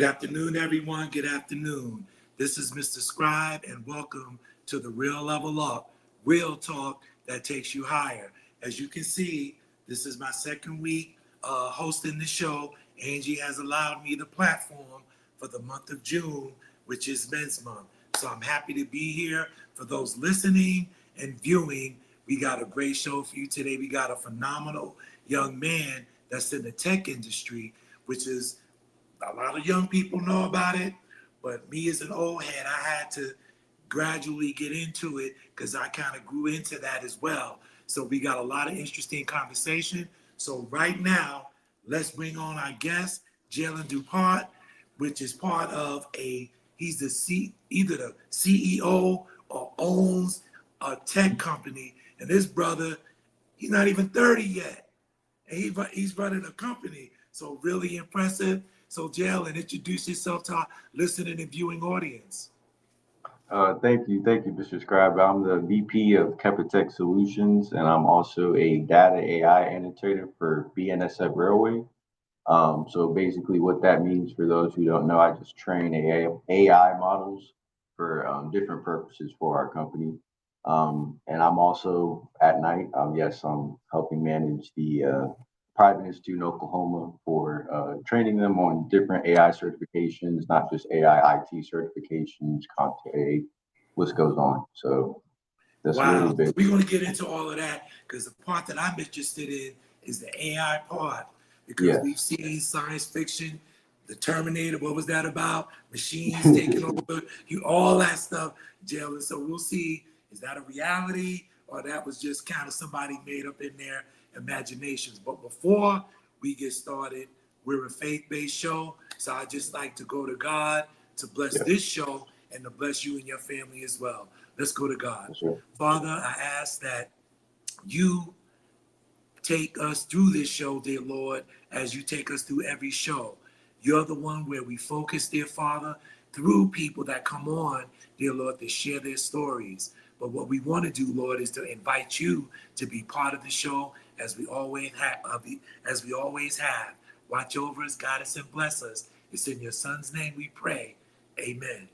Good afternoon, everyone. Good afternoon. This is Mr. Scribe, and welcome to the Real Level Up, real talk that takes you higher. As you can see, this is my second week hosting the show. Angee has allowed me the platform for the month of June, which is Men's Month. So I'm happy to be here. For those listening and viewing, we got a great show for you today. We got a phenomenal young man that's in the tech industry, which is a lot of young people know about it, but me as an old head, I had to gradually get into it because I kind of grew into that as well. So we got a lot of interesting conversation. So right now, let's bring on our guest, Jalen Dupart, which is part of he's either the CEO or owns a tech company. And this brother, he's not even 30 yet. And he's running a company. So really impressive. So Jalen, introduce yourself to our listening and viewing audience. Thank you, Mr. Scribe. I'm the VP of Kepa Tech Solutions, and I'm also a data AI annotator for BNSF Railway. So basically what that means for those who don't know, I just train AI models for different purposes for our company. And I'm also at night, yes, I'm helping manage the Private Institute in Oklahoma for training them on different AI certifications, not just AI IT certifications, content, what goes on. So that's a little bit. We're going to get into all of that because the part that I'm interested in is the AI part, because we've seen science fiction, the Terminator, what was that about? Machines taking over, all that stuff, Jalen. So we'll see, is that a reality or that was just kind of somebody made up in their imaginations? But before we get started, we're a faith-based show, so I just like to go to God to bless this show and to bless you and your family as well. Let's go to God. Father, I ask that you take us through this show, dear Lord, as you take us through every show. You're the one where we focus, dear Father, through people that come on, dear Lord, to share their stories. But what we want to do, Lord, is to invite you to be part of the show as we always have. Watch over us, guide us, and bless us. It's in your son's name we pray. Amen.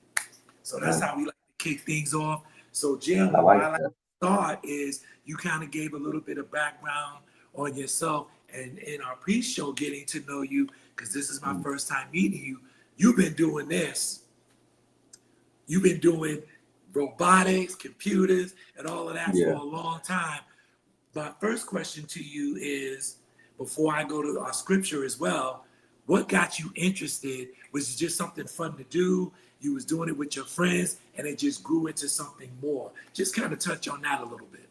So that's how we like to kick things off. So Jalen, I thought is you kind of gave a little bit of background on yourself, and in our pre-show getting to know you, because this is my first time meeting you. You've been doing this. You've been doing robotics, computers, and all of that for a long time. My first question to you is, before I go to our scripture as well, what got you interested? Was it just something fun to do? You was doing it with your friends and it just grew into something more? Just kind of touch on that a little bit.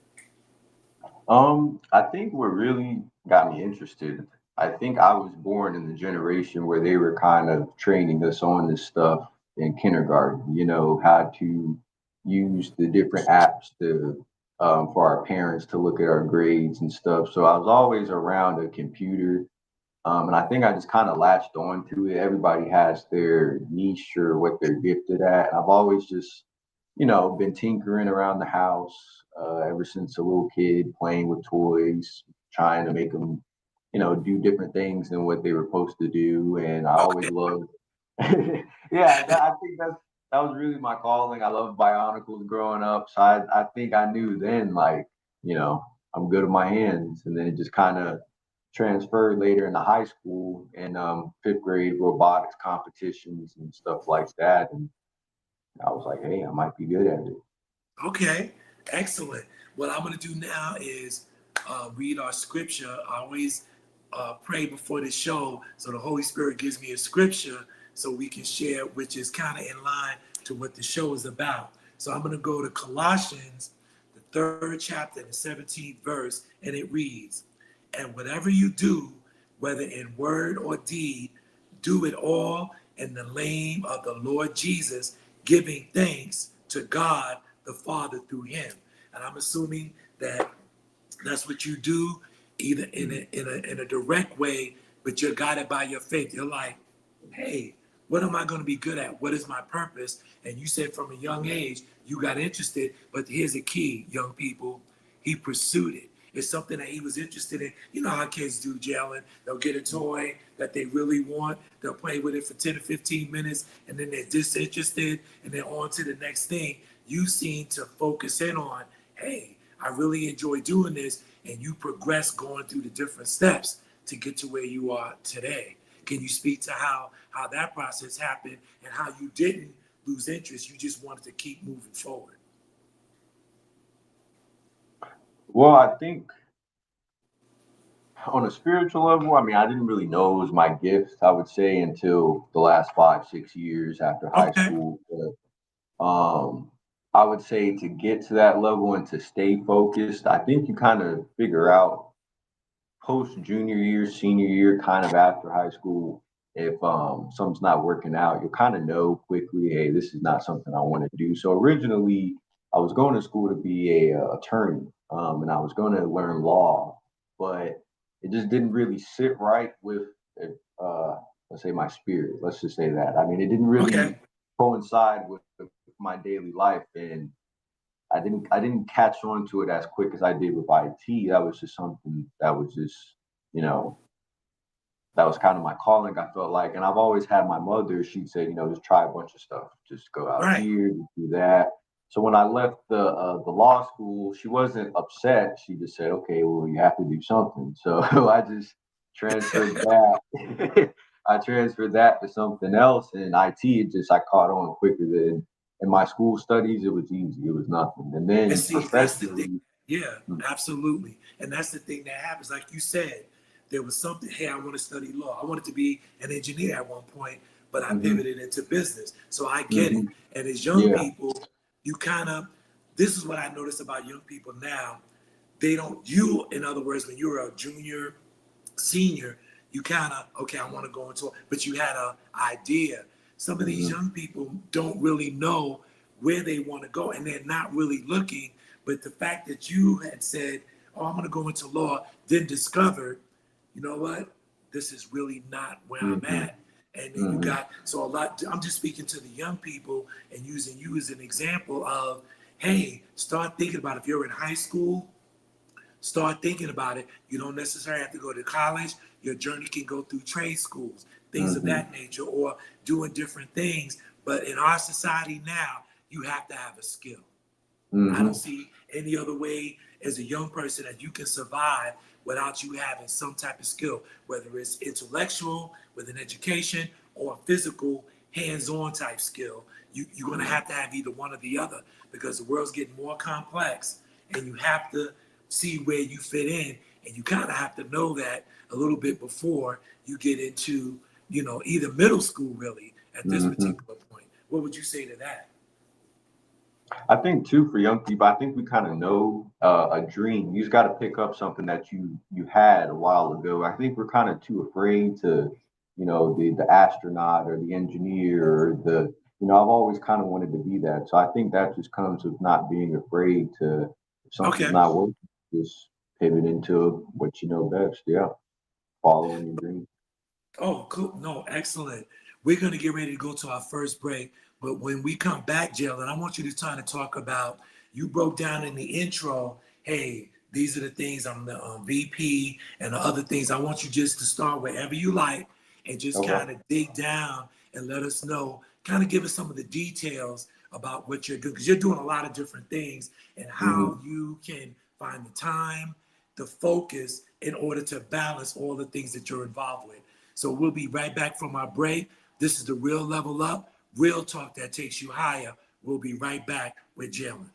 I think what really got me interested, I think I was born in the generation where they were kind of training us on this stuff in kindergarten, how to use the different apps to for our parents to look at our grades and stuff. So I was always around a computer. And I think I just kind of latched on to it. Everybody has their niche or what they're gifted at. I've always just, been tinkering around the house ever since a little kid, playing with toys, trying to make them, do different things than what they were supposed to do. And I always loved, I think that was really my calling. I loved Bionicles growing up. So I think I knew then, I'm good at my hands. And then it just kind of transferred later into high school and fifth grade robotics competitions and stuff like that. And I was like, hey, I might be good at it. Okay, excellent. What I'm going to do now is read our scripture. I always pray before the show, so the Holy Spirit gives me a scripture so we can share, which is kind of in line to what the show is about. So I'm going to go to Colossians, the 3rd chapter, the 17th verse, and it reads, "And whatever you do, whether in word or deed, do it all in the name of the Lord Jesus, giving thanks to God the Father through him." And I'm assuming that that's what you do, either in a direct way, but you're guided by your faith. You're like, hey, what am I going to be good at? What is my purpose? And you said from a young age, you got interested, but here's the key, young people, he pursued it. it's something that he was interested in. You know how kids do, Jalen. They'll get a toy that they really want. They'll play with it for 10 or 15 minutes, and then they're disinterested, and they're on to the next thing. You seem to focus in on, hey, I really enjoy doing this, and you progress going through the different steps to get to where you are today. Can you speak to how that process happened and how you didn't lose interest? You just wanted to keep moving forward. Well, I think on a spiritual level, I mean, I didn't really know it was my gift, I would say, until the last 5-6 years after high school. But, I would say to get to that level and to stay focused, I think you kind of figure out post junior year, senior year, kind of after high school, if something's not working out, you'll kind of know quickly, hey, this is not something I want to do. So originally, I was going to school to be a attorney, and I was going to learn law, but it just didn't really sit right with, let's say, my spirit. Let's just say that. I mean, it didn't really coincide with my daily life, and I didn't catch on to it as quick as I did with IT. That was just something that was just, that was kind of my calling, I felt like. And I've always had my mother, she'd say, just try a bunch of stuff, just go out here, do that. So when I left the law school, she wasn't upset. She just said, okay, well, you have to do something. So I just transferred that. I transferred that to something else, and IT, I caught on quicker than in my school studies. It was easy. It was nothing. And then that's the thing. Yeah, absolutely. And that's the thing that happens. Like you said, there was something, hey, I want to study law. I wanted to be an engineer at one point, but I pivoted into business. So I get it. And as young people, you this is what I notice about young people now. In other words, when you're a junior, senior, you okay, I want to go into it, but you had an idea. Some of these young people don't really know where they want to go, and they're not really looking. But the fact that you had said, oh, I'm going to go into law, then discovered, you know what, this is really not where I'm at. And then you got, I'm just speaking to the young people and using you as an example of, hey, start thinking about it. If you're in high school, start thinking about it. You don't necessarily have to go to college. Your journey can go through trade schools, things of that nature, or doing different things. But in our society now, you have to have a skill. I don't see any other way as a young person that you can survive without you having some type of skill, whether it's intellectual with an education or physical, hands-on type skill. You're going to have either one or the other, because the world's getting more complex, and you have to see where you fit in, and you kind of have to know that a little bit before you get into, either middle school really at this particular point. What would you say to that? I think too, for young people, I think we kind of know a dream. You just got to pick up something that you had a while ago. I think we're kind of too afraid to, the astronaut or the engineer or I've always kind of wanted to be that. So I think that just comes with not being afraid to, if something's not working, just pivot into what you know best. Yeah. Following your dream. Oh, cool. No, excellent. We're going to get ready to go to our first break. But when we come back, Jalen, I want you to talk about, you broke down in the intro, hey, these are the things, I'm the VP and the other things. I want you just to start wherever you like and just kind of dig down and let us know, kind of give us some of the details about what you're doing, because you're doing a lot of different things, and how you can find the time, the focus in order to balance all the things that you're involved with. So we'll be right back from our break. This is the Real Level Up, real talk that takes you higher. We'll be right back with Jalen.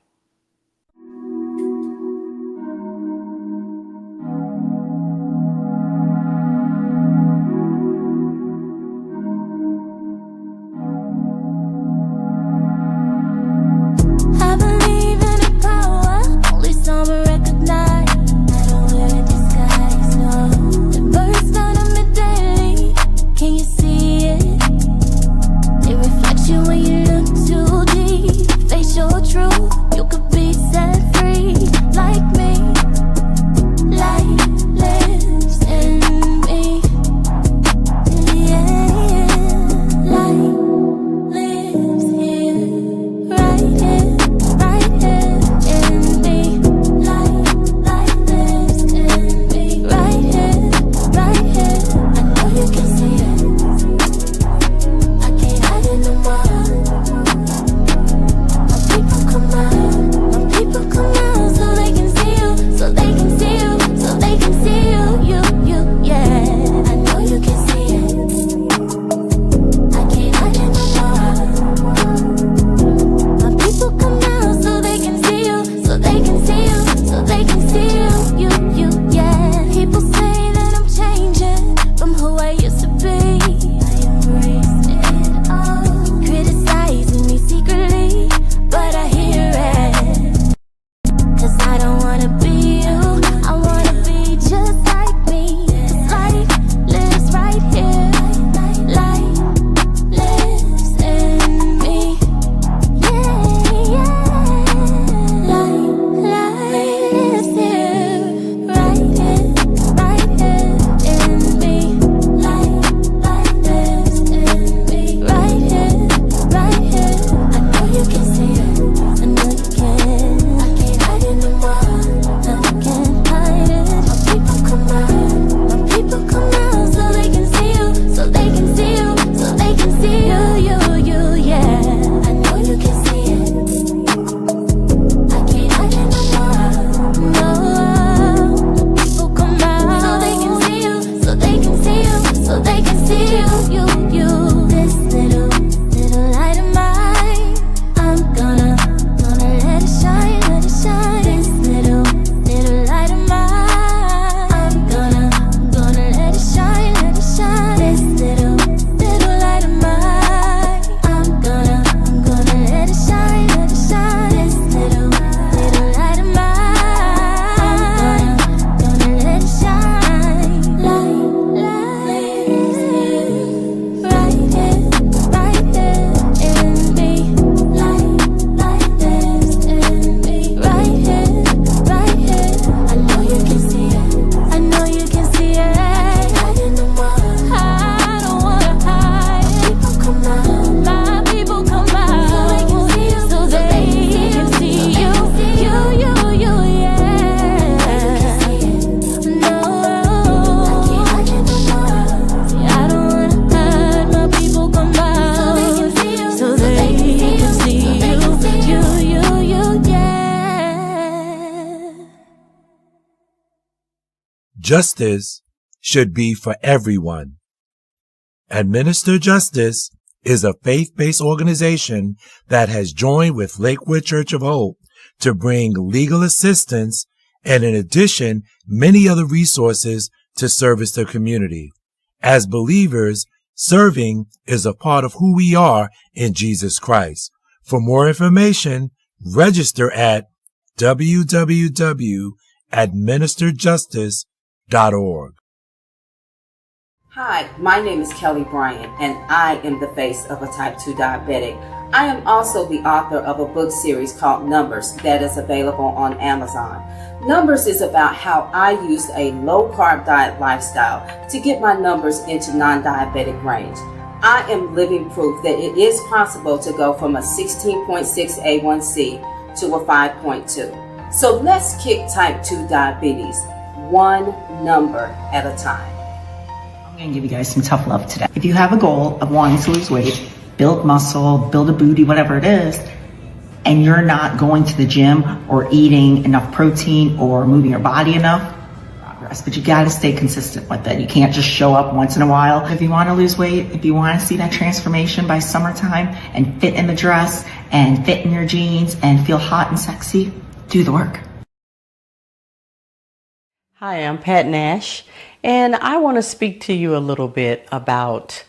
When you look too deep, face your truth. justice should be for everyone. Administer Justice is a faith-based organization that has joined with Lakewood Church of Hope to bring legal assistance and, in addition, many other resources to service the community. As believers, serving is a part of who we are in Jesus Christ. For more information, register at www.administerjustice.org. Hi, my name is Kelly Bryant, and I am the face of a type 2 diabetic. I am also the author of a book series called Numbers that is available on Amazon. Numbers is about how I used a low-carb diet lifestyle to get my numbers into non-diabetic range. I am living proof that it is possible to go from a 16.6 A1C to a 5.2. So let's kick type 2 diabetes one number at a time. I'm going to give you guys some tough love today. If you have a goal of wanting to lose weight, build muscle, build a booty, whatever it is, and you're not going to the gym or eating enough protein or moving your body enough, progress, but you got to stay consistent with it. You can't just show up once in a while. If you want to lose weight, if you want to see that transformation by summertime and fit in the dress and fit in your jeans and feel hot and sexy, do the work. Hi, I'm Pat Nash, and I want to speak to you a little bit about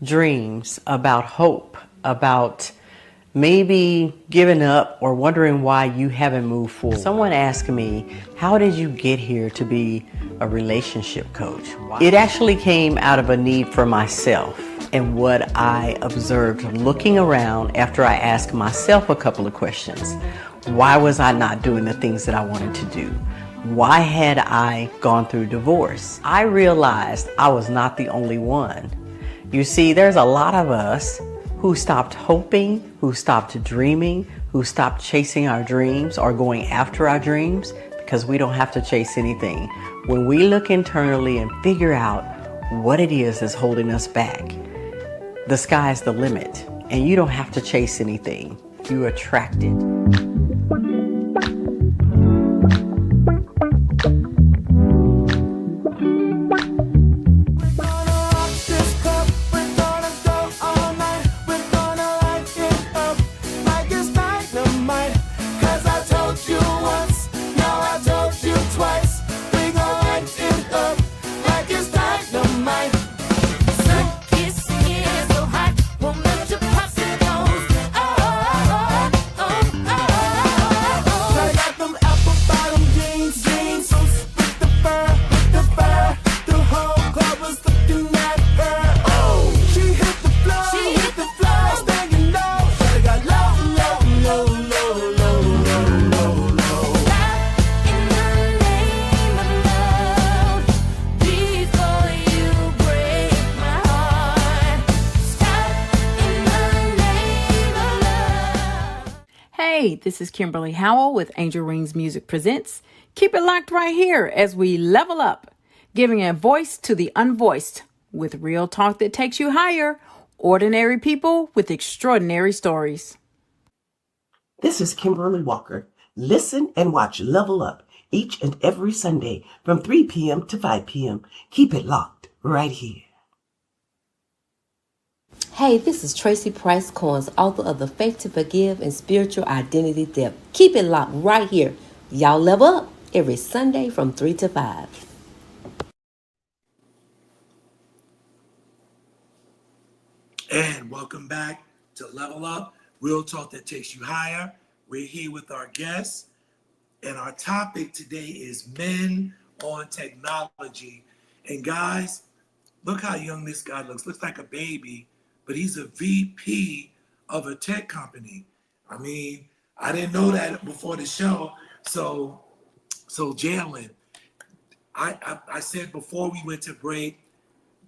dreams, about hope, about maybe giving up or wondering why you haven't moved forward. Someone asked me, how did you get here to be a relationship coach? It actually came out of a need for myself and what I observed looking around after I asked myself a couple of questions. Why was I not doing the things that I wanted to do? Why had I gone through divorce? I realized I was not the only one. You see, there's a lot of us who stopped hoping, who stopped dreaming, who stopped chasing our dreams or going after our dreams because we don't have to chase anything. When we look internally and figure out what it is that's holding us back, the sky's the limit, and you don't have to chase anything. You attract it. Hey, this is Kimberly Howell with Angel Rings Music Presents. Keep it locked right here as we level up, giving a voice to the unvoiced with real talk that takes you higher, ordinary people with extraordinary stories. This is Kimberly Walker. Listen and watch Level Up each and every Sunday from 3 p.m. to 5 p.m. Keep it locked right here. Hey, this is Tracy Price Coins, author of The Faith to Forgive and Spiritual Identity Depth. Keep it locked right here. Y'all level up every Sunday from 3 to 5. And welcome back to Level Up, real talk that takes you higher. We're here with our guests, and our topic today is men on technology. And guys, look how young this guy looks. Looks like a baby, but he's a VP of a tech company. I mean, I didn't know that before the show. So Jalen, I said before we went to break,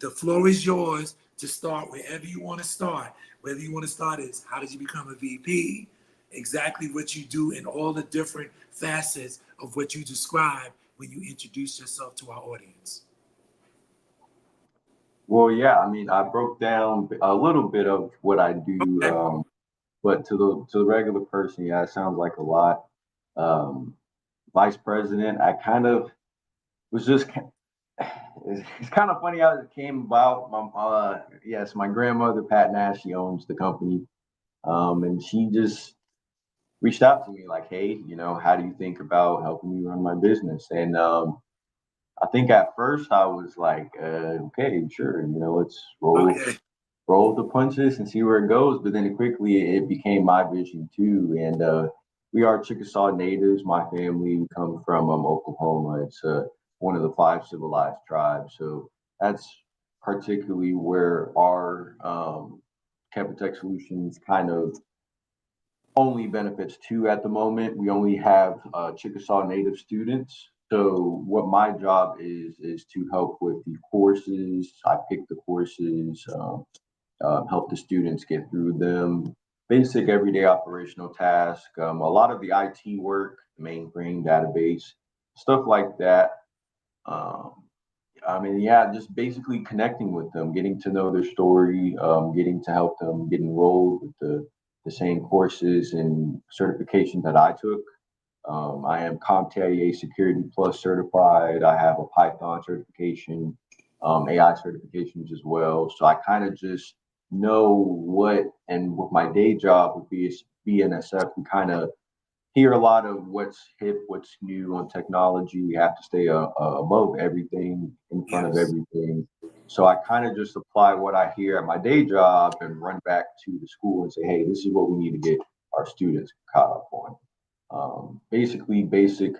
the floor is yours to start wherever you want to start. Whether you want to start is how did you become a VP, exactly what you do in all the different facets of what you describe when you introduce yourself to our audience. Well, yeah, I mean, I broke down a little bit of what I do, but to the regular person, yeah, it sounds like a lot. Vice president, I kind of was just it's kind of funny how it came about. Yes, my grandmother, Pat Nash, she owns the company. And she just reached out to me like, hey, how do you think about helping me run my business? And I think at first I was like, okay, sure, let's Okay. roll the punches and see where it goes. But then quickly it became my vision too. And we are Chickasaw natives. My family come from Oklahoma. It's one of the 5 civilized tribes. So that's particularly where our Kepa Tech Solutions kind of only benefits to at the moment. We only have Chickasaw Native students. So what my job is to help with the courses. I pick the courses, help the students get through them. Basic everyday operational tasks, a lot of the IT work, mainframe, database, stuff like that. Just basically connecting with them, getting to know their story, getting to help them get enrolled with the same courses and certification that I took. I am CompTIA Security Plus certified. I have a Python certification, AI certifications as well. So I kind of just know what, and with my day job with BNSF, we kind of hear a lot of what's hip, what's new on technology. We have to stay above everything, in front of everything. So I kind of just apply what I hear at my day job and run back to the school and say, hey, this is what we need to get our students caught up on. Basically, basic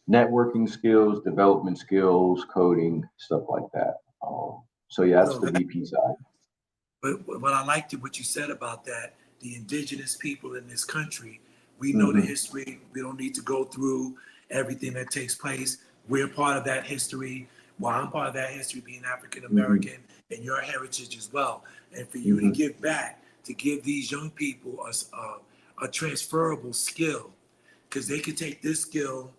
networking skills, development skills, coding, stuff like that. That's the VP side. But what I liked what you said about that, the indigenous people in this country, we know the history. We don't need to go through everything that takes place. We're part of that history. Well, I'm part of that history being African American and your heritage as well. And for you to give back, to give these young people a transferable skill, because they can take this skill,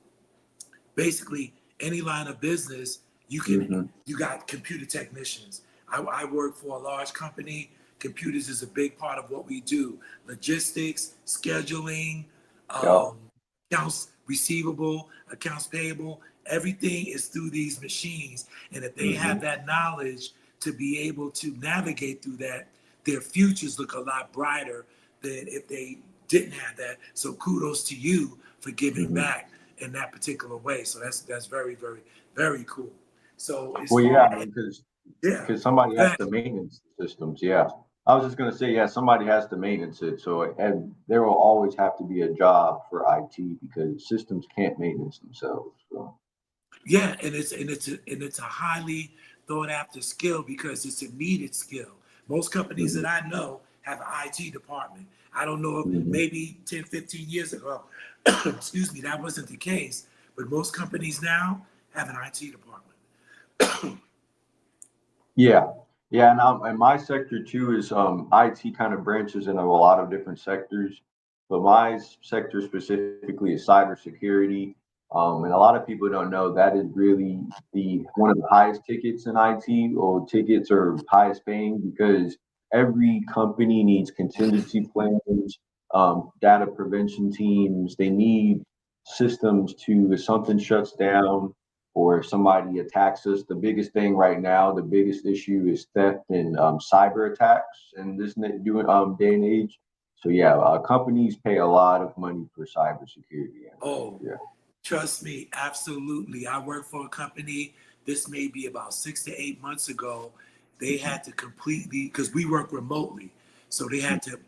basically any line of business, you got computer technicians. I work for a large company. Computers is a big part of what we do. Logistics, scheduling, accounts receivable, accounts payable, everything is through these machines. And if they have that knowledge to be able to navigate through that, their futures look a lot brighter than if they didn't have that. So kudos to you for giving back in that particular way. So that's very, very, very cool. So because somebody has to maintenance the systems. Yeah. I was just going to say, somebody has to maintenance it. So and there will always have to be a job for IT because systems can't maintenance themselves. So. Yeah, and it's a highly thought after skill because it's a needed skill. Most companies that I know have an IT department. I don't know if maybe 10, 15 years ago, excuse me, that wasn't the case. But most companies now have an IT department. And my sector too is IT kind of branches into a lot of different sectors, but my sector specifically is cybersecurity. And a lot of people don't know that is really one of the highest tickets in IT, or tickets are highest paying because every company needs contingency plans, data prevention teams. They need systems to, if something shuts down or if somebody attacks us. The biggest thing right now, the biggest issue is theft and cyber attacks in this day and age. So companies pay a lot of money for cybersecurity. Trust me, absolutely. I work for a company. This may be about 6 to 8 months ago. They had to completely, because we work remotely, so they had to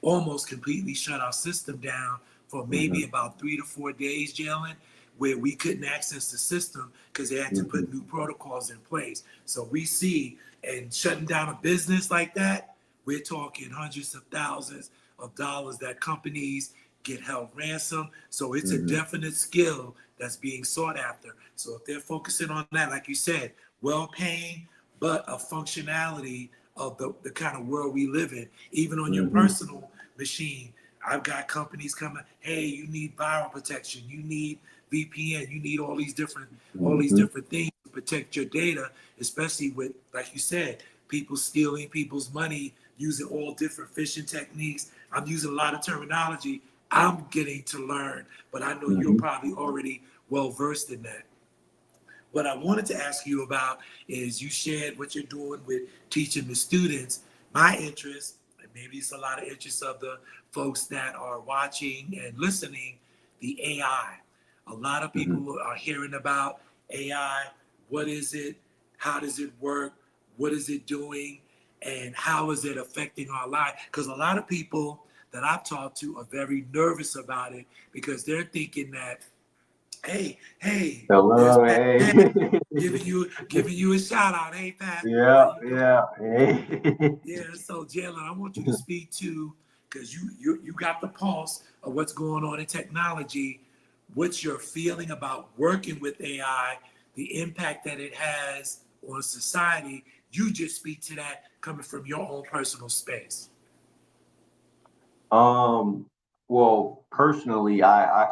almost completely shut our system down for maybe about 3 to 4 days, Jalen, where we couldn't access the system because they had to put new protocols in place. So we see, and shutting down a business like that, we're talking hundreds of thousands of dollars that companies get held ransom. So it's a definite skill that's being sought after. So if they're focusing on that, like you said, well-paying, but a functionality of the kind of world we live in, even on your personal machine. I've got companies coming, hey, you need viral protection, you need VPN, you need all these different things to protect your data, especially with, like you said, people stealing people's money, using all different phishing techniques. I'm using a lot of terminology I'm getting to learn, but I know you're probably already well versed in that. what I wanted to ask you about is you shared what you're doing with teaching the students. My interest, and maybe it's a lot of interest of the folks that are watching and listening, the AI. A lot of people are hearing about AI. What is it? How does it work? What is it doing? And how is it affecting our life? Because a lot of people that I've talked to are very nervous about it because they're thinking that, hey, there's Hello, Pat hey. giving you a shout out, hey Pat, how Yeah, you doing? yeah, hey. Yeah, so Jalen, I want you to speak to, because you got the pulse of what's going on in technology. What's your feeling about working with AI, the impact that it has on society? You just speak to that coming from your own personal space. Um, well, personally, I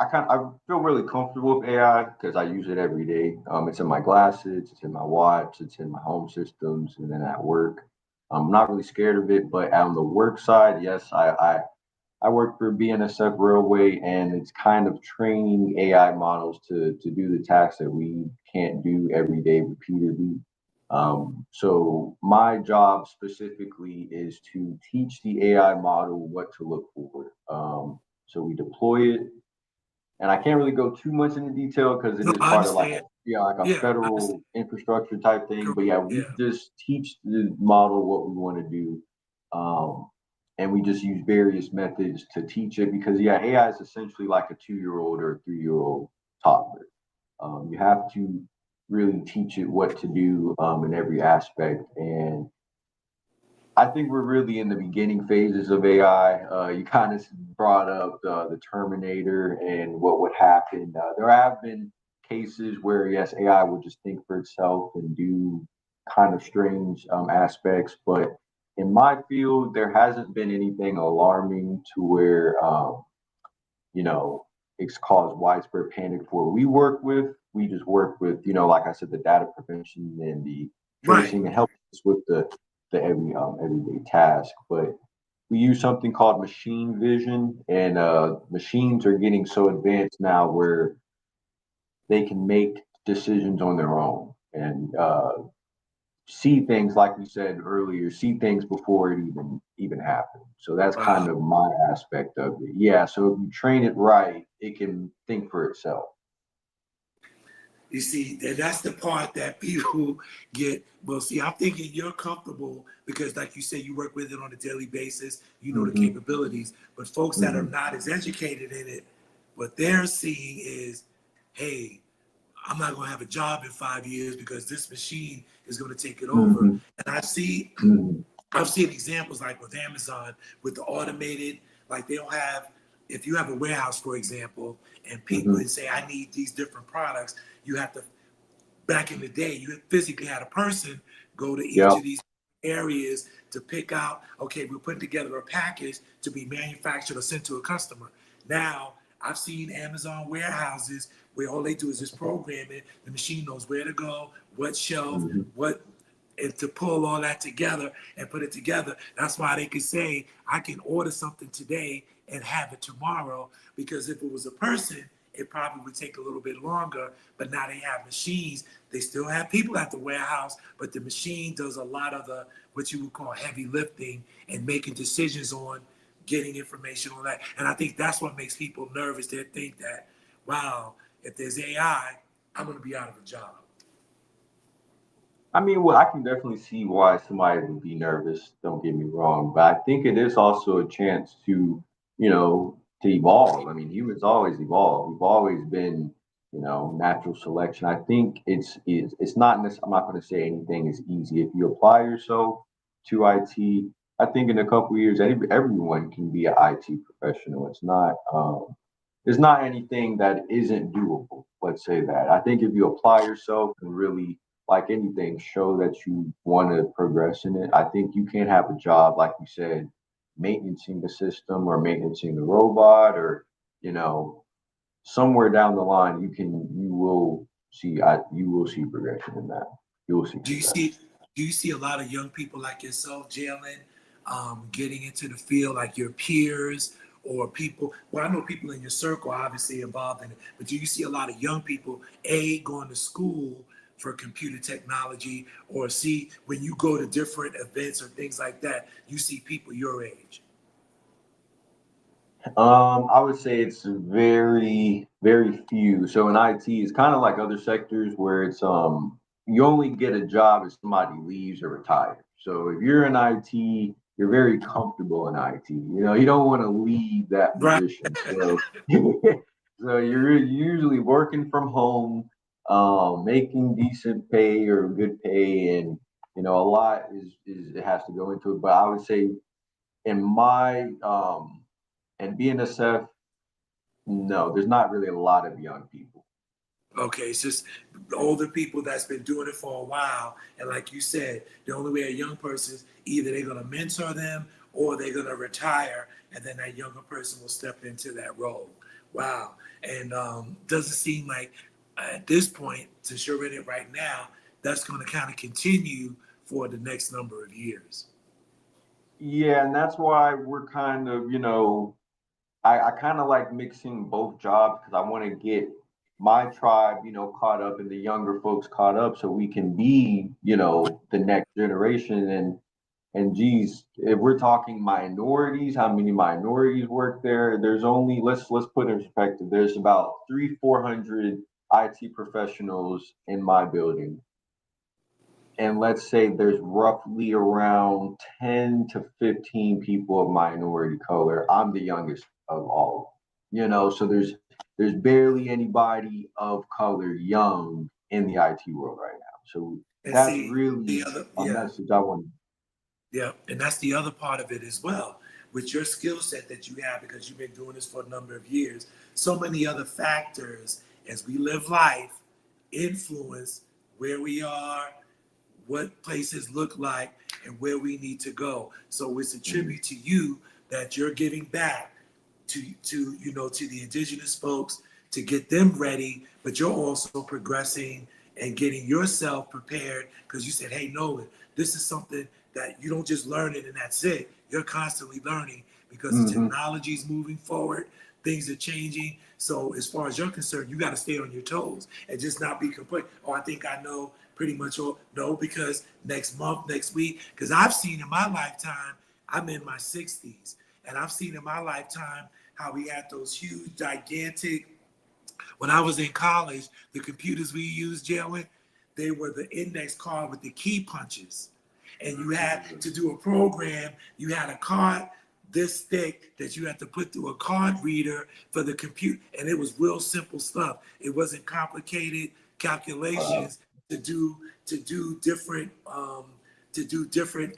feel really comfortable with AI because I use it every day. It's in my glasses, it's in my watch, it's in my home systems, and then at work. I'm not really scared of it, but on the work side, yes, I work for BNSF Railway, and it's kind of training AI models to do the tasks that we can't do every day repeatedly. So my job specifically is to teach the AI model what to look for. So we deploy it, and I can't really go too much into detail because it No, is I part of like understand. like a Yeah, I understand. federal infrastructure type thing. But yeah, we Yeah, just teach the model what we want to do. And we just use various methods to teach it because yeah, AI is essentially like a 2-year-old or a 3-year-old toddler. You have to really teach it what to do in every aspect. And I think we're really in the beginning phases of AI. You kind of brought up the Terminator and what would happen. There have been cases where, yes, AI would just think for itself and do kind of strange aspects. But in my field, there hasn't been anything alarming to where you know, it's caused widespread panic for what we work with. We just work with, like I said, the data prevention and the right. tracing and help us with the everyday task. But we use something called machine vision, and machines are getting so advanced now where they can make decisions on their own and see things like we said earlier, see things before it even happens. So that's kind Wow. of my aspect of it. Yeah. So if you train it right, it can think for itself. You see, that's the part that people get. Well, see, I'm thinking you're comfortable because, like you say, you work with it on a daily basis. You know the Hmm. capabilities. But folks that are Hmm. not as educated in it, what they're seeing is, hey, I'm not going to have a job in 5 years because this machine is going to take it over. Hmm. And Hmm. I've seen examples like with Amazon with the automated, like they'll have, if you have a warehouse, for example, and people Hmm. say, I need these different products, you have to, back in the day, you physically had a person go to each Yep. of these areas to pick out, okay, we're putting together a package to be manufactured or sent to a customer. Now, I've seen Amazon warehouses where all they do is just program it. The machine knows where to go, what shelf, Hmm. what, and to pull all that together and put it together. That's why they can say, I can order something today and have it tomorrow. Because if it was a person, it probably would take a little bit longer. But now they have machines. They still have people at the warehouse, but the machine does a lot of the what you would call heavy lifting and making decisions on getting information on that. And I think that's what makes people nervous. They think that, wow, if there's AI, I'm going to be out of a job. I mean, well, I can definitely see why somebody would be nervous. Don't get me wrong, but I think it is also a chance to evolve. I mean, humans always evolve. We've always been, natural selection. I think it's not. I'm not going to say anything is easy. If you apply yourself to IT, I think in a couple of years, everyone can be an IT professional. It's not anything that isn't doable. Let's say that. I think if you apply yourself and really, like anything, show that you want to progress in it, I think you can have a job, like you said, maintaining the system or maintaining the robot or, you know, somewhere down the line, you will see progression in that. You will see Do you progression. see do you see a lot of young people like yourself, Jalen, getting into the field, like your peers or people? Well, I know people in your circle obviously involved in it, but do you see a lot of young people, A, going to school, for computer technology, or see when you go to different events or things like that, you see people your age? I would say it's very, very few. So in IT, it's kind of like other sectors where it's you only get a job if somebody leaves or retires. So if you're in IT, you're very comfortable in IT. You don't want to leave that Right. position. So so you're usually working from home, making decent pay or good pay, and a lot is it has to go into it. But I would say in my and BNSF, no, there's not really a lot of young people. Okay, it's just older people that's been doing it for a while. And like you said, the only way a young person is either they're going to mentor them or they're going to retire, and then that younger person will step into that role. Wow. And doesn't seem like at this point, since you're in it right now, that's going to kind of continue for the next number of years. Yeah, and that's why we're kind of, I kind of like mixing both jobs because I want to get my tribe, caught up and the younger folks caught up so we can be, the next generation. And geez, if we're talking minorities, how many minorities work there? There's only, let's put in perspective, there's about 400 IT professionals in my building. And let's say there's roughly around 10 to 15 people of minority color. I'm the youngest of all, so there's barely anybody of color young in the IT world right now. So And that's see, really a message I want. Yeah, and that's the other part of it as well. With your skill set that you have, because you've been doing this for a number of years, so many other factors as we live life influence where we are, what places look like, and where we need to go. So it's a tribute to you that you're giving back to the indigenous folks to get them ready, but you're also progressing and getting yourself prepared, because you said, hey, Nolan, this is something that you don't just learn it and that's it. You're constantly learning because the technology is moving forward, things are changing. So as far as you're concerned, you got to stay on your toes and just not be complete. Oh, I think I know pretty much all. No, because next month, next week, because I've seen in my lifetime, I'm in my 60s, and I've seen in my lifetime how we had those huge, gigantic, when I was in college, the computers we used, Jalen, they were the index card with the key punches. And you had to do a program, you had a card this thick that you had to put through a card reader for the computer. And it was real simple stuff. It wasn't complicated calculations to do different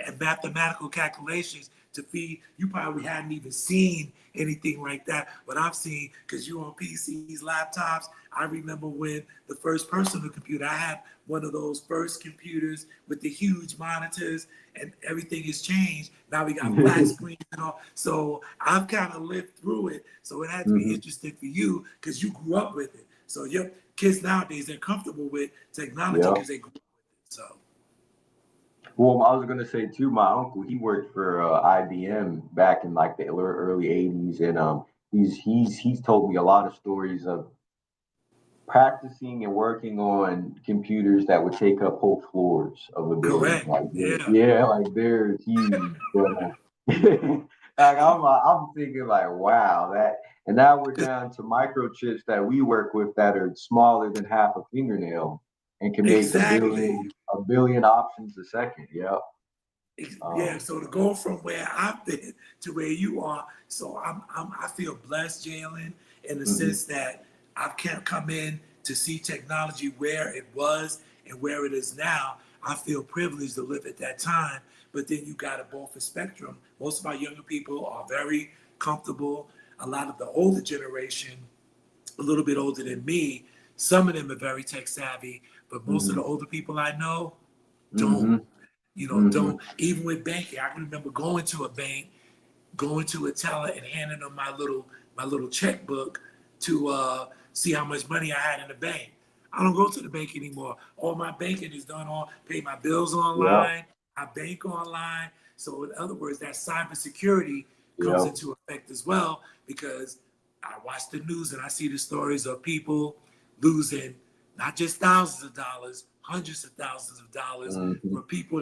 and mathematical calculations to feed. You probably hadn't even seen anything like that. But I've seen, because you on PCs, laptops. I remember when the first personal computer, I had one of those first computers with the huge monitors, and everything has changed. Now we got flat screens and all. So I've kind of lived through it. So it had to be interesting for you because you grew up with it. So your kids nowadays, they're comfortable with technology because they grew up with it. So. Well, I was gonna say too, my uncle, he worked for IBM back in like the early '80s, and he's told me a lot of stories of practicing and working on computers that would take up whole floors of a building. Correct. Like Yeah. like they're huge. But, like I'm thinking like, wow, and now we're down to microchips that we work with that are smaller than half a fingernail and can make Exactly. a billion options a second. Yeah. Yeah, so to go from where I've been to where you are, so I feel blessed, Jalen, in the sense that I can't come in to see technology where it was and where it is now. I feel privileged to live at that time, but then you got a both a spectrum. Most of our younger people are very comfortable. A lot of the older generation, a little bit older than me, some of them are very tech savvy, but most of the older people I know don't. Don't, even with banking. I can remember going to a bank, going to a teller and handing them my little checkbook to see how much money I had in the bank. I don't go to the bank anymore. All my banking is done pay my bills online, I bank online. So in other words, that cybersecurity comes into effect as well, because I watch the news and I see the stories of people losing not just thousands of dollars, hundreds of thousands of dollars Mhm. for people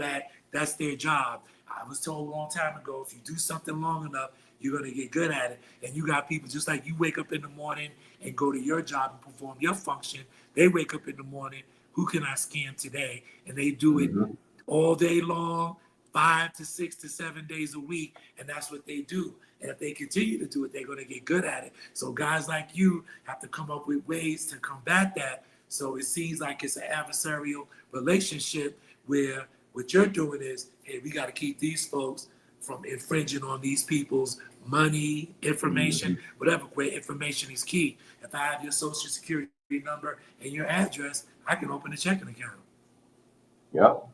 that's their job. I was told a long time ago, if you do something long enough, you're going to get good at it. And you got people just like you wake up in the morning and go to your job and perform your function. They wake up in the morning, who can I scam today? And they do it Mhm. all day long, 5 to 6 to 7 days a week. And that's what they do. And if they continue to do it, they're going to get good at it. So guys like you have to come up with ways to combat that. So it seems like it's an adversarial relationship where what you're doing is, hey, we got to keep these folks from infringing on these people's money, information, whatever, where information is key. If I have your social security number and your address, I can open a checking account. Yep.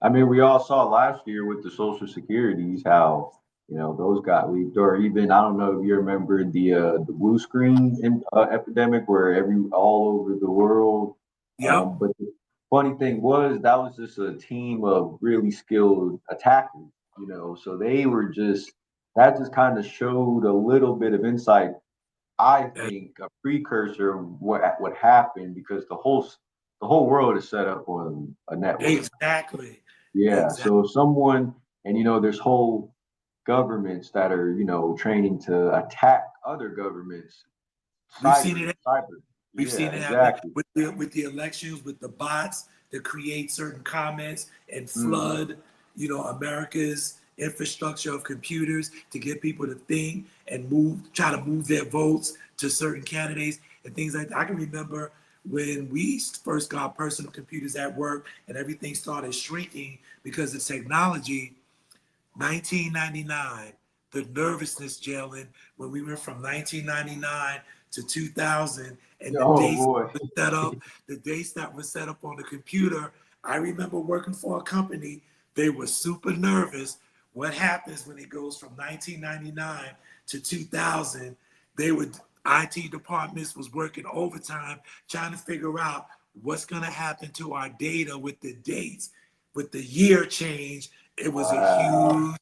I mean, we all saw last year with the social securities how, those got leaked, or even, I don't know if you remember the blue screen epidemic where all over the world. Yep. But the funny thing was that was just a team of really skilled attackers, so that just kind of showed a little bit of insight, I think, a precursor of what happened, because the whole world is set up on a network. Exactly. Yeah. Exactly. So if someone, and there's whole governments that are, training to attack other governments. We've seen it. Cyber. We've Yeah, seen it happen exactly. with the elections, with the bots that create certain comments and Mhm. flood, America's infrastructure of computers to get people to think and try to move their votes to certain candidates and things like that. I can remember when we first got personal computers at work and everything started shrinking because of technology. 1999, the nervousness, Jalen, when we went from 1999 to 2000, and Oh boy. the dates that were set up on the computer. I remember working for a company. They were super nervous. What happens when it goes from 1999 to 2000? IT departments was working overtime trying to figure out what's going to happen to our data with the dates, with the year change. It was a Wow.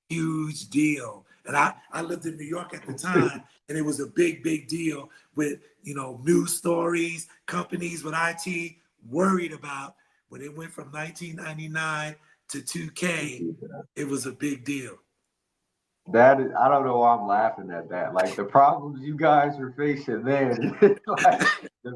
huge deal. And I lived in New York at the time, and it was a big deal with, news stories, companies with IT worried about when it went from 1999 to 2K, it was a big deal. That is, I don't know why I'm laughing at that. Like the problems you guys were facing then, like,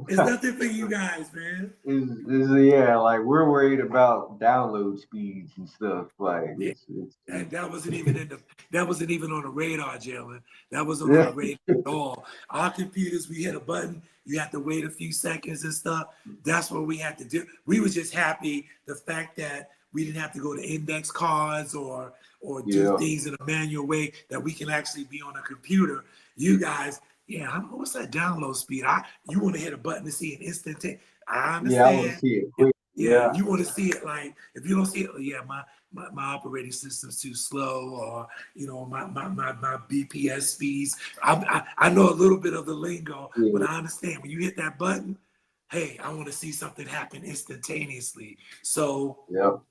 It's nothing for you guys, man. like we're worried about download speeds and stuff. Like Yeah. it's And that wasn't even on the radar, Jalen. That wasn't on the yeah. radar at all. Our computers, we hit a button, you have to wait a few seconds and stuff. That's what we had to do. We were just happy the fact that we didn't have to go to index cards or do Yeah. things in a manual way, that we can actually be on a computer. You guys, yeah, I don't know what's that download speed. You want to hit a button to see an instant. I Yeah, I want to understand. see it quick. Yeah, Yeah. you want to see it, like, if you don't see it, yeah, my operating system's too slow, or my BPS speeds. I know a little bit of the lingo, but Yeah. I understand when you hit that button, hey, I want to see something happen instantaneously. So Yep.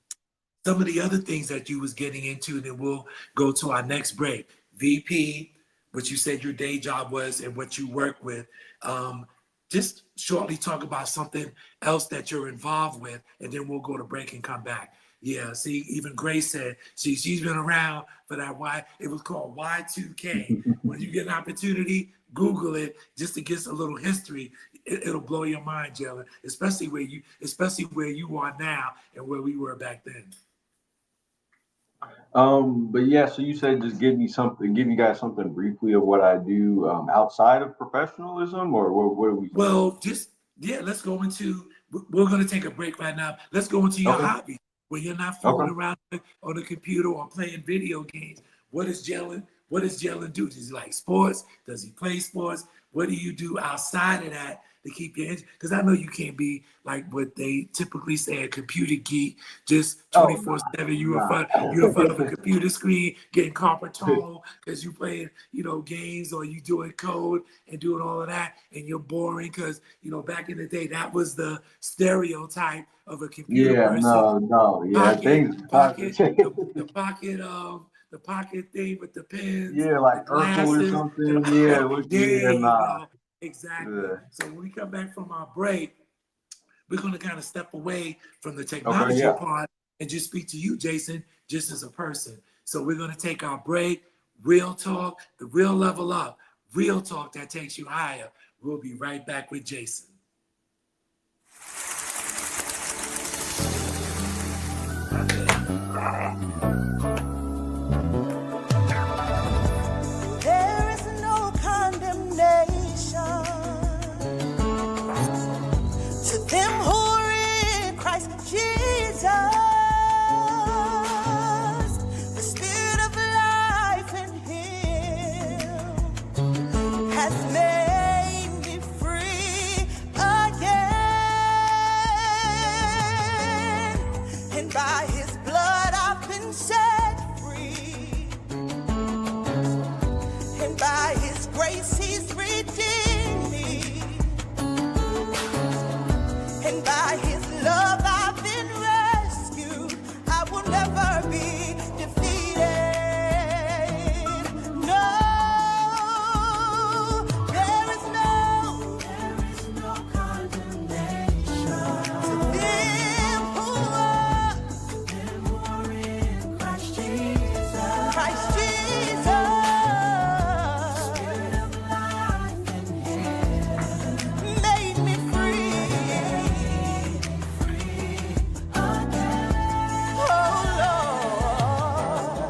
some of the other things that you was getting into, then we'll go to our next break. VP, what you said your day job was and what you work with. Just shortly talk about something else that you're involved with, and then we'll go to break and come back. Yeah, see, even Grace said she's been around for that it was called Y2K. When you get an opportunity, Google it just to get a little history. It'll blow your mind, Jalen, especially where you are now and where we were back then. But yeah, so you said just give you guys something briefly of what I do outside of professionalism, or what are we? Well, let's go into. We're going to take a break right now. Let's go into your Okay. hobby when you're not fooling Okay. around on the computer or playing video games. What does Jalen do? Does he like sports? Does he play sports? What do you do outside of that to keep your interest? Because I know you can't be like what they typically say, a computer geek, just Oh, 24/7. You nah. in front of a computer screen getting carpal tunnel because you playing games, or you doing code and doing all of that, and you're boring because back in the day that was the stereotype of a computer Yeah, person. no, yeah, things The pocket thing with the pens, yeah, the like Urkel or glasses. something. Yeah, There you nah. go. Exactly. Yeah. So when we come back from our break, we're going to kind of step away from the technology yeah. part and just speak to you, Jason, just as a person. So we're going to take our break. Real talk, the real level up, real talk that takes you higher. We'll be right back with Jason. There is no condemnation to them who are in Christ Jesus. The Spirit of life in Him has made me free again, and by His blood I've been set free, and by His grace He's redeemed me, and by His love I've been rescued. I will never be defeated. No, there is no condemnation to them who are in Christ Jesus. Christ Jesus. Spirit of life in Him made me free. Oh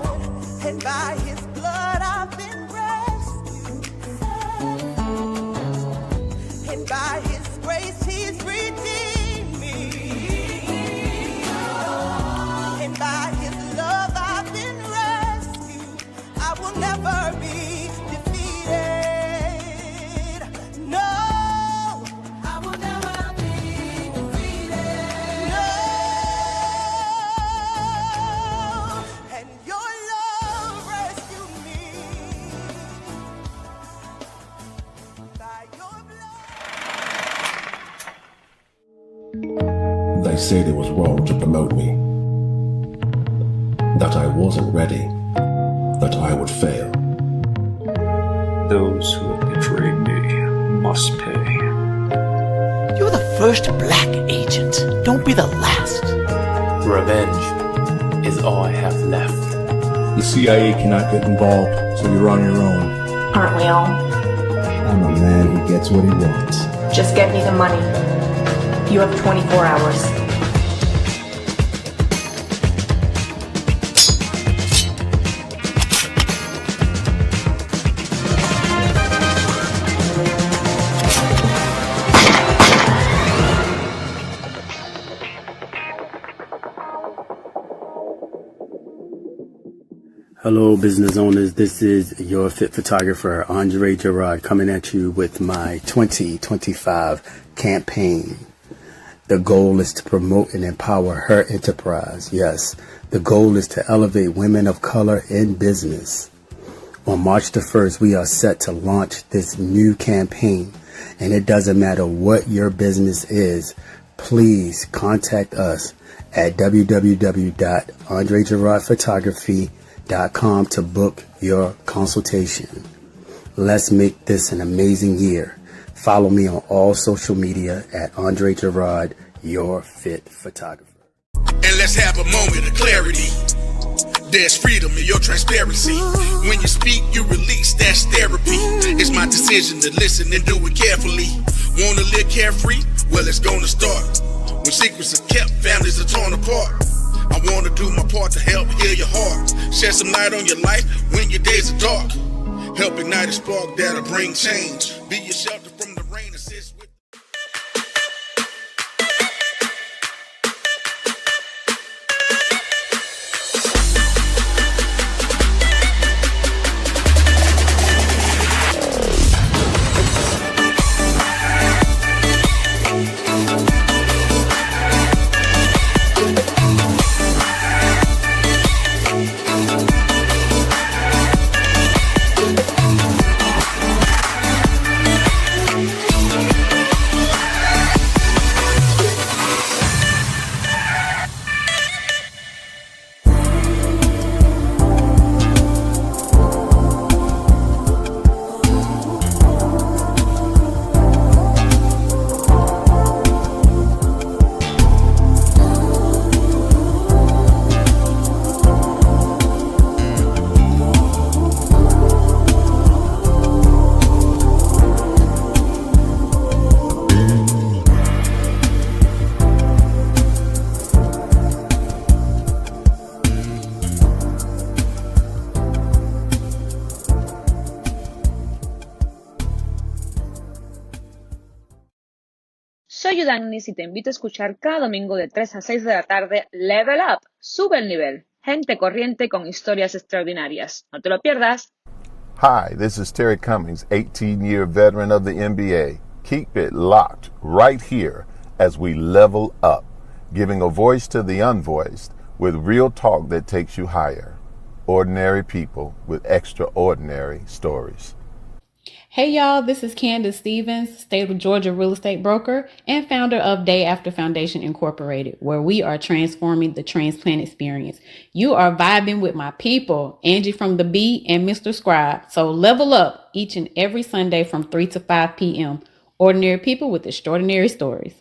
Lord, and by His blood I've been rescued, and by His grace He's redeemed me, and by His love I've been rescued. I will never be defeated. No, I will never be defeated. No, and your love rescued me by your blood. They said it was wrong to promote me, that I wasn't ready, that I would fail. Those who have betrayed me must pay. You're the first black agent. Don't be the last. Revenge is all I have left. The CIA cannot get involved, so you're on your own. Aren't we all? I'm a man who gets what he wants. Just get me the money. You have 24 hours. Hello, business owners. This is your fit photographer, Angee Gerard, coming at you with my 2025 campaign. The goal is to promote and empower her enterprise. Yes, the goal is to elevate women of color in business. On March the 1st, we are set to launch this new campaign, and it doesn't matter what your business is. Please contact us at www.andregerardphotography.com to book your consultation. Let's make this an amazing year. Follow me on all social media at Angee Gerard, your fit photographer. And let's have a moment of clarity. There's freedom in your transparency. When you speak, you release. That's therapy. It's my decision to listen and do it carefully. Wanna live carefree? Well, it's gonna start. When secrets are kept, families are torn apart. I wanna do my part to help heal your heart. Shed some light on your life when your days are dark. Help ignite a spark that'll bring change. Be your shelter from the rain. Assist with Dagnis y te invito a escuchar cada domingo de 3 a 6 de la tarde Level Up, sube el nivel, gente corriente con historias extraordinarias. No te lo pierdas. Hi, this is Terry Cummings, 18-year veteran of the NBA. Keep it locked right here as we level up, giving a voice to the unvoiced with real talk that takes you higher. Ordinary people with extraordinary stories. Hey y'all, this is Candace Stevens, State of Georgia real estate broker and founder of Day After Foundation Incorporated, where we are transforming the transplant experience. You are vibing with my people, Angee from the B and Mr. Scribe. So level up each and every Sunday from 3 to 5 p.m. Ordinary people with extraordinary stories.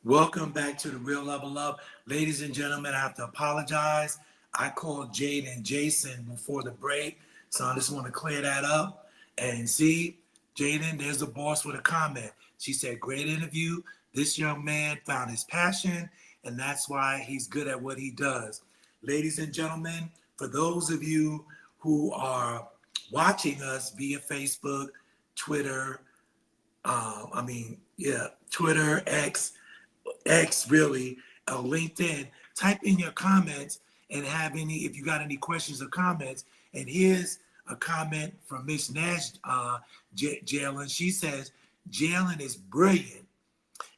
Welcome back to the Real Level Up. Ladies and gentlemen, I have to apologize. I called Jade and Jason before the break, so I just want to clear that up. And see, Jaden, there's a boss with a comment. She said, great interview. This young man found his passion, and that's why he's good at what he does. Ladies and gentlemen, for those of you who are watching us via Facebook, Twitter, Twitter, X really, LinkedIn, type in your comments and have any, if you got any questions or comments. And here's a comment from Miss Nash, Jalen. She says, Jalen is brilliant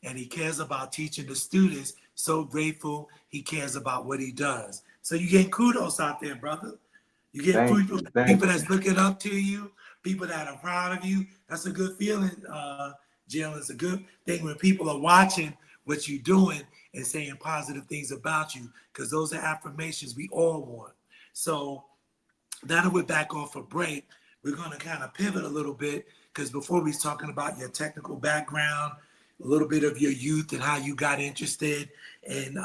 and he cares about teaching the students. So grateful he cares about what he does. So you get kudos out there, brother. You get people that's looking up to you, people that are proud of you. That's a good feeling, Jalen. It's a good thing when people are watching what you're doing and saying positive things about you, because those are affirmations we all want. So now that we're back off a break, we're going to kind of pivot a little bit, because before we was talking about your technical background, a little bit of your youth and how you got interested in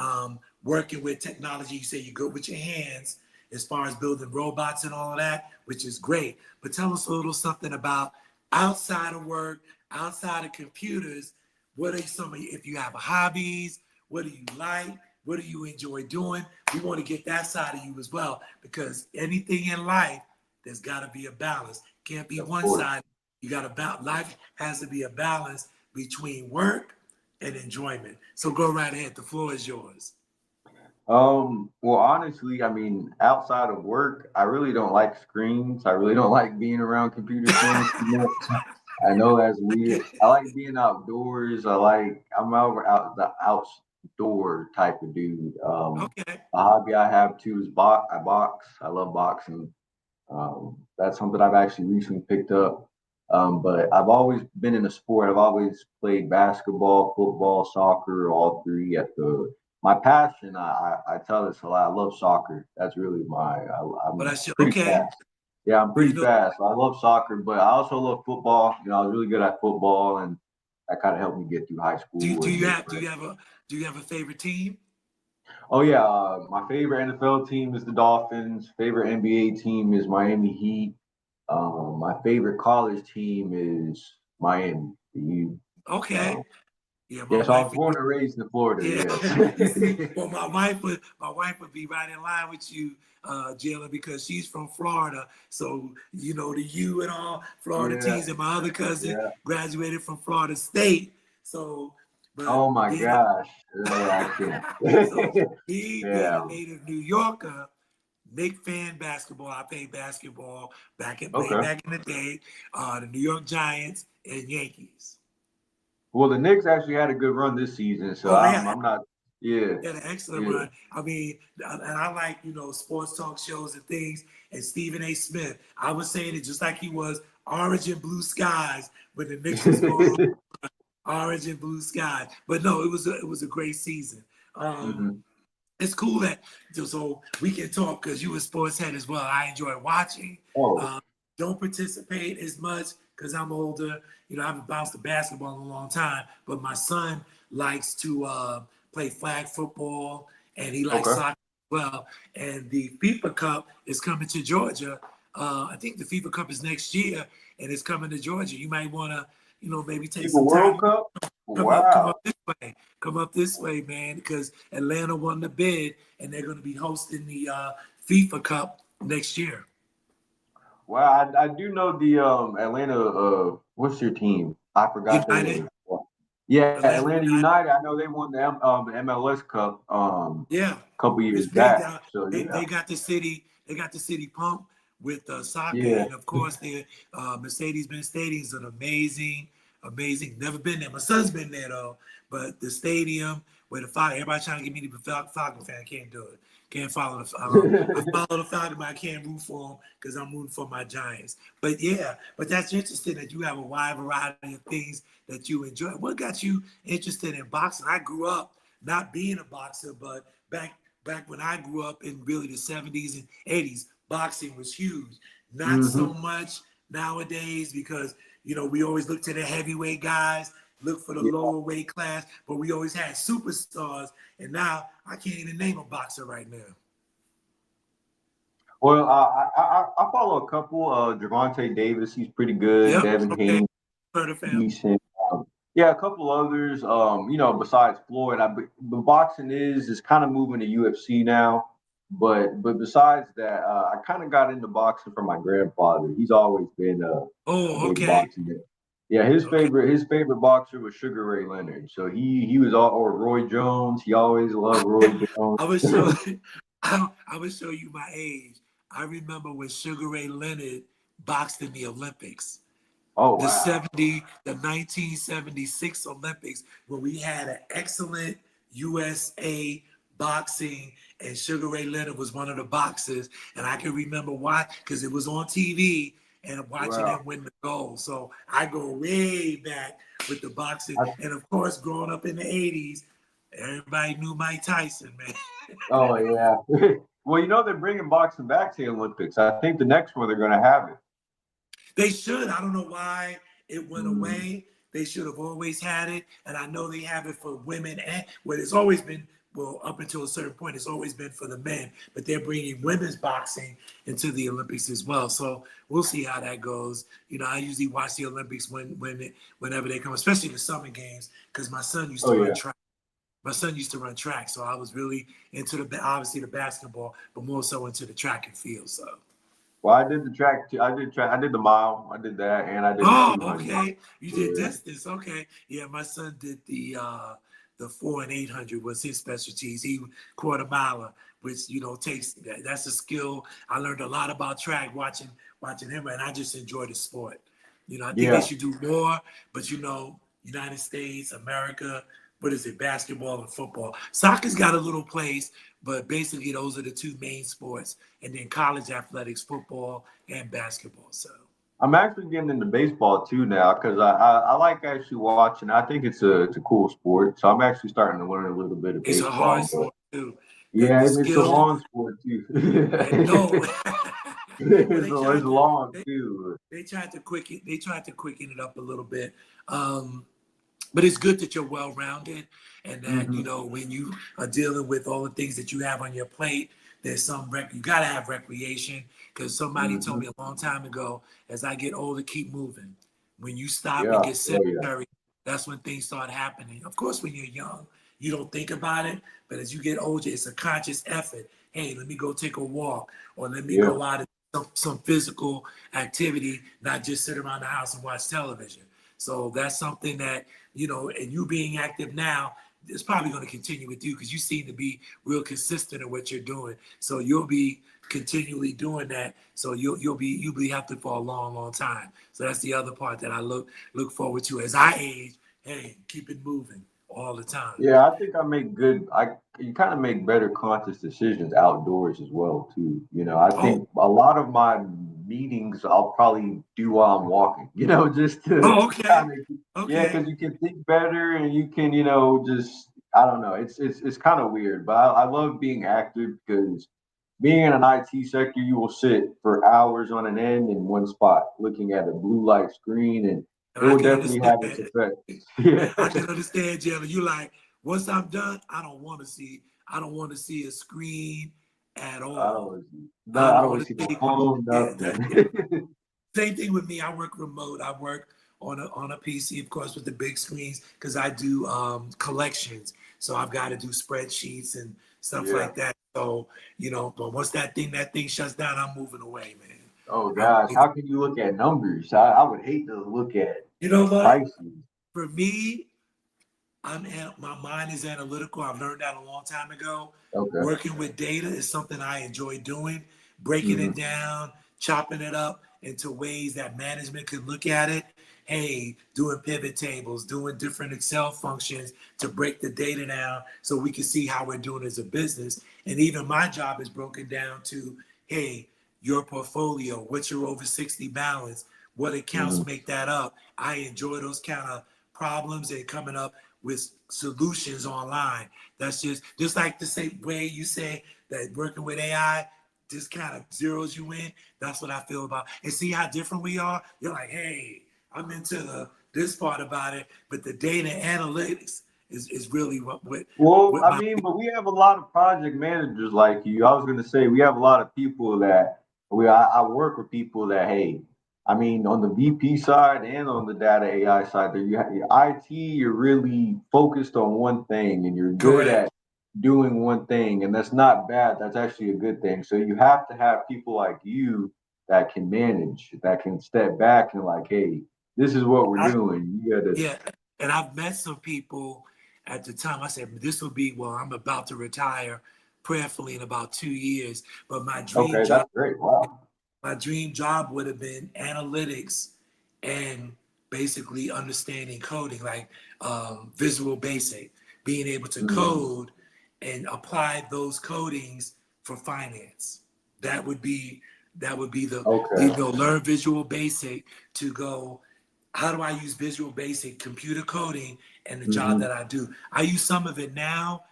working with technology. You say you're good with your hands as far as building robots and all of that, which is great. But tell us a little something about outside of work, outside of computers. What are some of you, if you have hobbies, what do you like? What do you enjoy doing? We want to get that side of you as well, because anything in life, there's got to be a balance. Can't be one side. You got to life has to be a balance between work and enjoyment. So go right ahead. The floor is yours. Well, honestly, I mean, outside of work, I really don't like screens. I really don't like being around computer screens too much. I know that's weird. I like being outdoors. I'm the outdoor type of dude. A hobby I have too is I box. I love boxing. That's something I've actually recently picked up. But I've always been in a sport. I've always played basketball, football, soccer, all three. My passion, I tell this a lot. I love soccer. That's really I'm pretty fast. Yeah, I'm pretty fast. I love soccer, but I also love football. I was really good at football, and that kind of helped me get through high school. Do you have a favorite team? Oh yeah, my favorite NFL team is the Dolphins. Favorite NBA team is Miami Heat. My favorite college team is Miami. Okay. Yeah, so I was born and raised in Florida. Yeah. Well, my wife would be right in line with you, Jalen, because she's from Florida. So the U and all Florida teams, and my other cousin graduated from Florida State. So. Oh my gosh! So he, being a native New Yorker, big fan basketball. I played basketball back in the day. The New York Giants and Yankees. Well, the Knicks actually had a good run this season, so I'm not. Yeah. They had an excellent run. I mean, and I like sports talk shows and things. And Stephen A. Smith, I was saying it just like he was orange and blue skies when the Knicks was going orange and blue skies. But no, it was a great season. It's cool that so we can talk, because you a sports head as well. I enjoy watching. Don't participate as much because I'm older. I haven't bounced the basketball in a long time, but my son likes to play flag football, and he likes soccer as well. And the FIFA Cup is coming to Georgia. I think the FIFA Cup is next year, and it's coming to Georgia. You might want to, maybe take some time. World Cup? Come up this way, man, because Atlanta won the bid, and they're going to be hosting the FIFA Cup next year. Well, I do know the Atlanta. What's your team? I forgot their United. name. Yeah, Atlanta Atlanta United. United. I know they won the MLS Cup Yeah, couple years it's big back. down. So They, yeah, they got the city. They got the city pumped with soccer, yeah. and of course the Mercedes-Benz Stadium is an amazing. Never been there. My son's been there though, but the stadium where the Falcon. Everybody trying to get me to be Falcon fan. Can't do it. Can't follow the. I follow the Falcon, but I can't root for them because I'm rooting for my Giants. But yeah, but that's interesting that you have a wide variety of things that you enjoy. What got you interested in boxing? I grew up not being a boxer, but back when I grew up in really the 70s and 80s, boxing was huge. Not so much nowadays because, we always look to the heavyweight guys, look for the lower weight class, but we always had superstars. And now I can't even name a boxer right now. Well, I follow a couple. Gervonta Davis, he's pretty good. Yep. Devin Okay. Haney, Heard of him. decent. Yeah, a couple others. Besides Floyd, the boxing is kind of moving to UFC now. But besides that, I kind of got into boxing from my grandfather. He's always been a big boxing guy. Yeah, his favorite boxer was Sugar Ray Leonard. So he was or Roy Jones. He always loved Roy Jones. I would show you my age. I remember when Sugar Ray Leonard boxed in the Olympics. Oh, wow. The 1976 Olympics, where we had an excellent USA boxing, and Sugar Ray Leonard was one of the boxers. And I can remember why, because it was on TV and watching them win the gold. So I go way back with the boxing. And of course, growing up in the 80s, everybody knew Mike Tyson, man. Oh, yeah. Well, they're bringing boxing back to the Olympics. I think the next one they're going to have it. They should. I don't know why it went away. They should have always had it. And I know they have it for women. And it's always been, up until a certain point, it's always been for the men. But they're bringing women's boxing into the Olympics as well. So we'll see how that goes. I usually watch the Olympics whenever they come, especially the summer games, because my son used to run track. My son used to run track. So I was really into obviously the basketball, but more so into the track and field. So. Well, I did the track too. I did the mile. I did that, and I did. Oh, okay. You did distance. Okay. Yeah, my son did the 4 and 800 was his specialties. He quarter miler, which takes that's a skill. I learned a lot about track watching him, and I just enjoy the sport. I think they should do more. But United States, America. What is it? Basketball and football. Soccer's got a little place, but basically those are the two main sports. And then college athletics, football and basketball. So I'm actually getting into baseball too now because I like actually watching. I think it's a cool sport. So I'm actually starting to learn a little bit of baseball. It's a hard sport too. Yeah, it's a long sport too. It's long too. They tried to quicken it up a little bit. But it's good that you're well-rounded and that, when you are dealing with all the things that you have on your plate, there's you got to have recreation because somebody told me a long time ago, as I get older, keep moving. When you stop and get sedentary, that's when things start happening. Of course, when you're young, you don't think about it. But as you get older, it's a conscious effort. Hey, let me go take a walk or let me go out and some physical activity, not just sit around the house and watch television. So that's something that, and you being active now, it's probably going to continue with you because you seem to be real consistent in what you're doing. So you'll be continually doing that. So you'll be active for a long, long time. So that's the other part that I look forward to as I age. Hey, keep it moving all the time. Yeah, I think you kind of make better conscious decisions outdoors as well too. I think a lot of my meetings I'll probably do while I'm walking, just to yeah, because you can think better and you can, just I don't know. It's kind of weird, but I love being active because being in an IT sector, you will sit for hours on an end in one spot looking at a blue light screen and it will definitely have its effect. Yeah. I can understand, Jalen. You like, once I'm done, I don't want to see a screen at all. I don't want to see the phone. Same thing with me. I work remote. I work on a PC, of course, with the big screens because I do collections. So I've got to do spreadsheets and stuff like that. So, but once that thing shuts down, I'm moving away, man. Oh gosh, how can you look at numbers? I would hate to look at You know what? prices. For me, my mind is analytical. I've learned that a long time ago. Okay. Working with data is something I enjoy doing, breaking it down, chopping it up into ways that management can look at it. Hey, doing pivot tables, doing different Excel functions to break the data down so we can see how we're doing as a business. And even my job is broken down to, hey, your portfolio, what's your over 60 balance, what accounts make that up. I enjoy those kind of problems and coming up with solutions online. That's just like the same way you say that working with AI just kind of zeroes you in. That's what I feel about. And see how different we are? You're like, hey, I'm into this part about it, but the data analytics is really what Well, I mean, but we have a lot of project managers like you. I was going to say we have a lot of people that I work with people that, hey, I mean, on the VP side and on the data AI side, there you have your IT. You're really focused on one thing, and you're good at doing one thing, and that's not bad. That's actually a good thing. So you have to have people like you that can manage, that can step back and like, hey, this is what we're doing. You gotta, yeah, and I've met some people at the time. I said, this will be, well, I'm about to retire prayerfully in about 2 years, but my dream job. That's great. Wow. My dream job would have been analytics and basically understanding coding, like Visual Basic, being able to code and apply those codings for finance. That would be the learn Visual Basic to go, how do I use Visual Basic computer coding and the job that I do? I use some of it now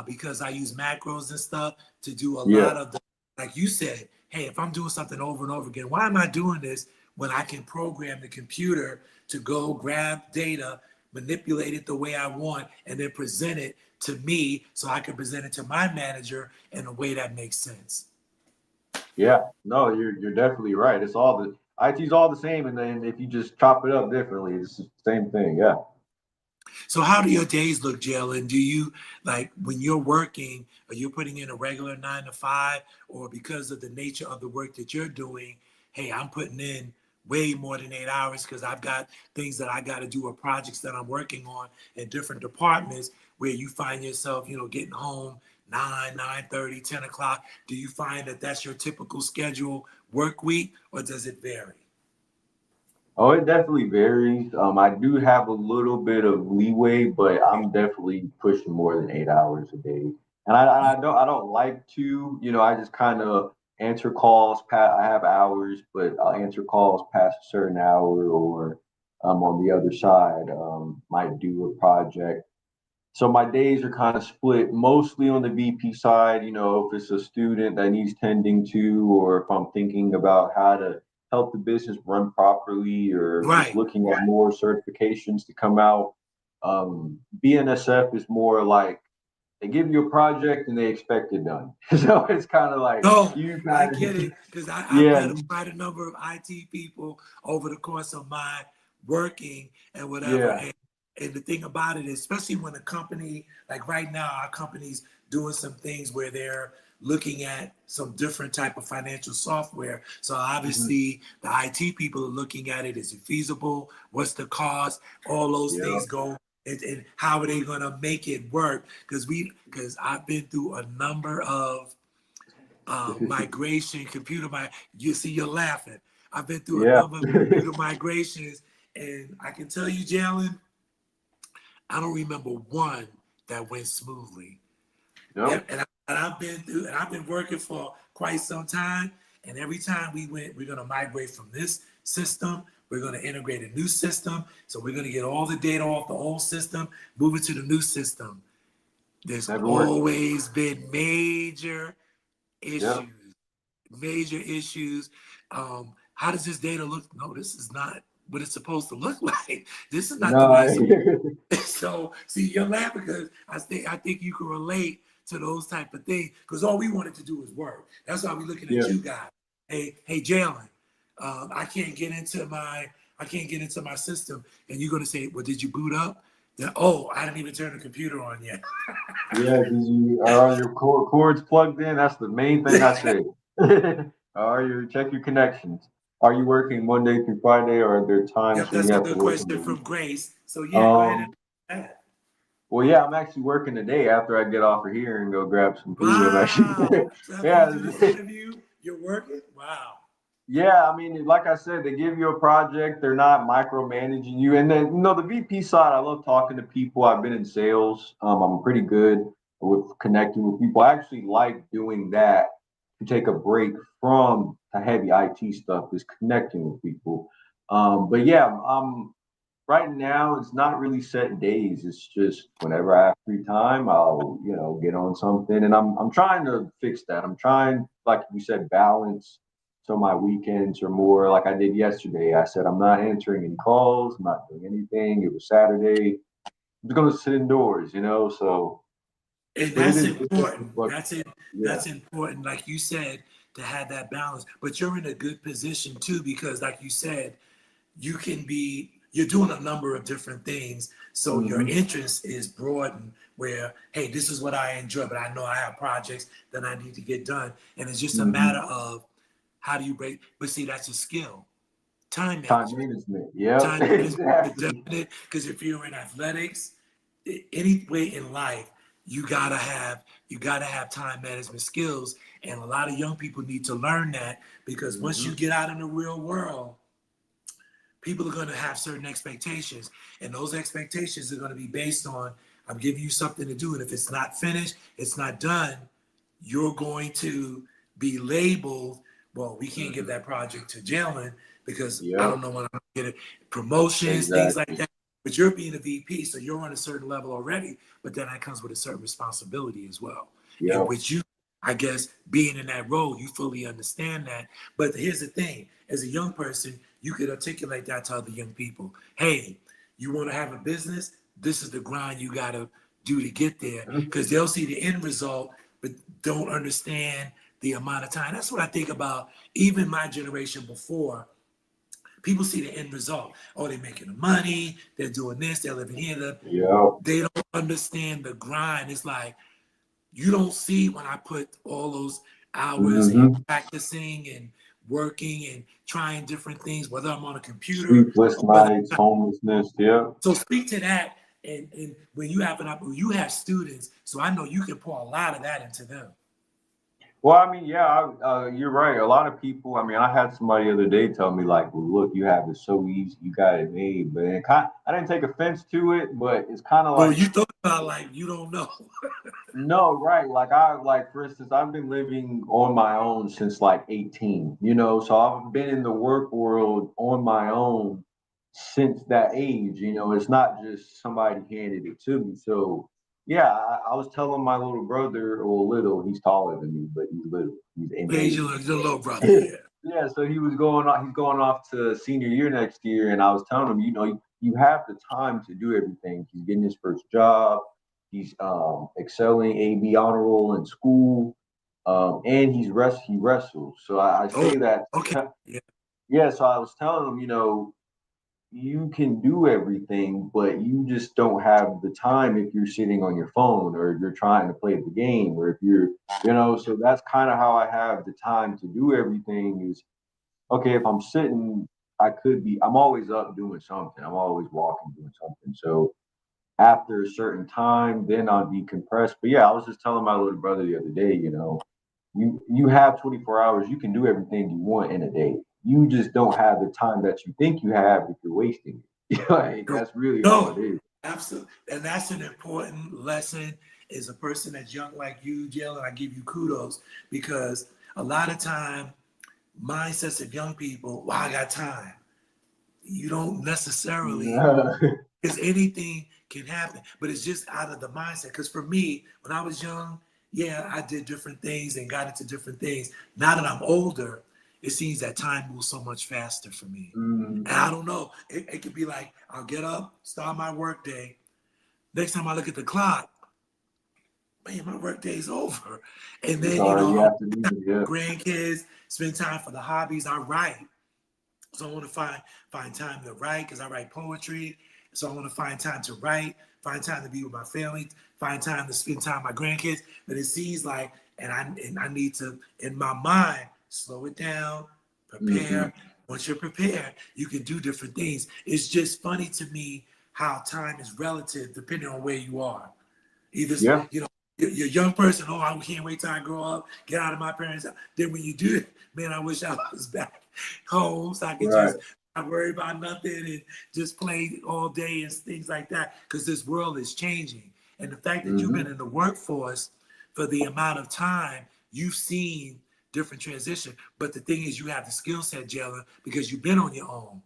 because I use macros and stuff to do a lot of the, like you said, hey, if I'm doing something over and over again, why am I doing this when I can program the computer to go grab data, manipulate it the way I want, and then present it to me so I can present it to my manager in a way that makes sense? Yeah, no, you're definitely right. It's all the IT's all the same, and then if you just chop it up differently, it's the same thing. Yeah. So how do your days look, Jalen? Do you, like, when you're working, are you putting in a regular 9 to 5, or because of the nature of the work that you're doing, hey, I'm putting in way more than 8 hours because I've got things that I got to do or projects that I'm working on in different departments, where you find yourself, getting home 9:30, 10 o'clock? Do you find that that's your typical schedule work week, or does it vary? Oh, it definitely varies. I do have a little bit of leeway, but I'm definitely pushing more than 8 hours a day. And I don't like to, I just kind of answer calls. I have hours, but I'll answer calls past a certain hour, or on the other side, might do a project. So my days are kind of split mostly on the VP side, if it's a student that needs tending to, or if I'm thinking about how to help the business run properly, or just looking at more certifications to come out. BNSF is more like they give you a project and they expect it done. So it's kind of like, I get it, because I've met quite a number of IT people over the course of my working and whatever. Yeah. And the thing about it is, especially when a company, like right now, our company's doing some things where they're looking at some different type of financial software. So obviously the IT people are looking at it. Is it feasible? What's the cost? All those things go, and how are they going to make it work? Because I've been through a number of you see, you're laughing. I've been through a number of computer migrations, and I can tell you, Jalen, I don't remember one that went smoothly. Nope. And I've been working for quite some time. And every time we're going to migrate from this system, we're going to integrate a new system. So we're going to get all the data off the old system, move it to the new system. There's always been major issues. Major issues. How does this data look? No, this is not what it's supposed to look like. This is not the way. So see, you're laughing because I think you can relate to those type of things, because all we wanted to do is work. That's why we're looking at you guys. Hey, Jalen, I can't get into my system, and you're gonna say, well, did you boot up? Then, I didn't even turn the computer on yet. Are your cords plugged in? That's the main thing I say. Check your connections. Are you working Monday through Friday, or are there times Yep, where that's you a have to good work on the question from weekend? Grace. So yeah, go ahead and Um, that. well, yeah, I'm actually working today after I get off of here and go grab some food. I'm actually, Wow. So after you yeah, do this interview, you're working? Wow. yeah. I mean, like I said, they give you a project. They're not micromanaging you. And then, the VP side, I love talking to people. I've been in sales. I'm pretty good with connecting with people. I actually like doing that to take a break from the heavy IT stuff, is connecting with people. But yeah, right now it's not really set days. It's just whenever I have free time, I'll, get on something. And I'm trying to fix that. I'm trying, like you said, balance. So my weekends are more like I did yesterday. I said I'm not answering any calls, I'm not doing anything. It was Saturday. I'm just gonna sit indoors, so And but it that's is important. but That's it. yeah. That's important, like you said, to have that balance. But you're in a good position too, because like you said, you're doing a number of different things. So your Mhm. interest is broadened where, hey, this is what I enjoy, but I know I have projects that I need to get done. And it's just a matter Mhm. of how do you break, but see, that's a skill. Time Time management. management. Yep. Time management is Exactly. definite because if you're in athletics, any way in life, you gotta have time management skills. And a lot of young people need to learn that because once you Mhm. get out in the real world, people are going to have certain expectations, and those expectations are going to be based on I'm giving you something to do, and if it's not finished, it's not done, you're going to be labeled, well, we can't give Mhm. that project to Jalen because I Yep. don't know when I'm going to get it. Promotions, things like Exactly. that. But you're being a VP, so you're on a certain level already, but then that comes with a certain responsibility as well. And Yep. with you, I guess, being in that role, you fully understand that. But here's the thing, as a young person, you could articulate that to other young people. Hey, you want to have a business? This is the grind you got to do to get there because they'll see the end result, but don't understand the amount of time. That's what I think about even my generation before. People see the end result. Oh, they're making the money, they're doing this, they're living here. Yep. They don't understand the grind. It's like you don't see when I put all those hours in Mhm. practicing and working and trying different things, whether I'm on a computer Sleepless or whether. nights, homelessness. Yep. So speak to that, and when you have you have students, so I know you can pour a lot of that into them. Well, I mean, yeah, you're right. A lot of people. I mean, I had somebody the other day tell me like, "Well, look, you have it so easy, you got it made." But I didn't take offense to it, but it's kind of Oh, like, you thought about like you don't know. no, right? Like for instance, I've been living on my own since like 18. So I've been in the work world on my own since that age. It's not just somebody handed it to me. So yeah, I was telling my little brother, or little, he's taller than me, but he's little. He's in Praise age. your little brother, yeah. Yeah, so he's going off to senior year next year, and I was telling him, you have the time to do everything. He's getting his first job. He's excelling AB honor roll in school, and he wrestles. So I Oh, say that, okay. Yeah. yeah. So I was telling him, you can do everything, but you just don't have the time if you're sitting on your phone or you're trying to play the game, or if so that's kind of how I have the time to do everything is, okay, if I'm sitting, I'm always up doing something. I'm always walking, doing something. So after a certain time, then I'll decompress. But yeah, I was just telling my little brother the other day, you have 24 hours, you can do everything you want in a day. You just don't have the time that you think you have if you're wasting it. Like, that's really all it No, is. absolutely. And that's an important lesson as a person that's young like you, Jalen. I give you kudos because a lot of time mindsets of young people, well, I got time. You don't necessarily, because anything can happen, but it's just out of the mindset. Because for me, when I was young, yeah, I did different things and got into different things. Now that I'm older, it seems that time moves so much faster for me. Mhm. And I don't know. It could be like I'll get up, start my work day. Next time I look at the clock, man, my work day's over. And It's then, already I'm afternoon. Yeah. grandkids, spend time for the hobbies. I write. So I want to find time to write because I write poetry. So I want to find time to write, find time to be with my family, find time to spend time with my grandkids. But it seems like, and I need to, in my mind, slow it down, prepare. Once you're prepared, you can do different things. It's just funny to me how time is relative depending on where you are. Either, you know, you're a young person, oh, I can't wait till I grow up, get out of my parents' house. Then when you do it, man, I wish I was back home so I could just not worry about nothing and just play all day and things like that, because this world is changing. And the fact that you've been in the workforce for the amount of time, you've seen different transition. But the thing is, you have the skill set, Jalen, because you've been on your own.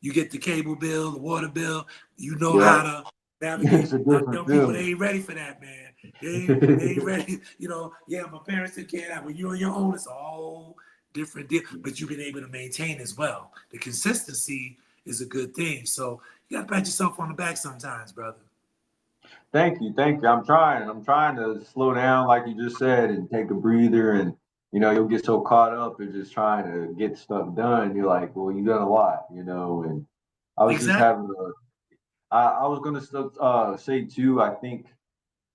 You get the cable bill, the water bill, you know how to navigate. I tell people they ain't ready for that, man. They ain't ready. You know, my parents took care of that. When you're on your own, it's a whole different deal. But you've been able to maintain as well. The consistency is a good thing. So you got to pat yourself on the back sometimes, brother. Thank you. I'm trying to slow down, like you just said, and take a breather. And you know, you'll get so caught up in just trying to get stuff done. You're like, well, you done a lot, you know. And I was just having I was gonna say too. I think,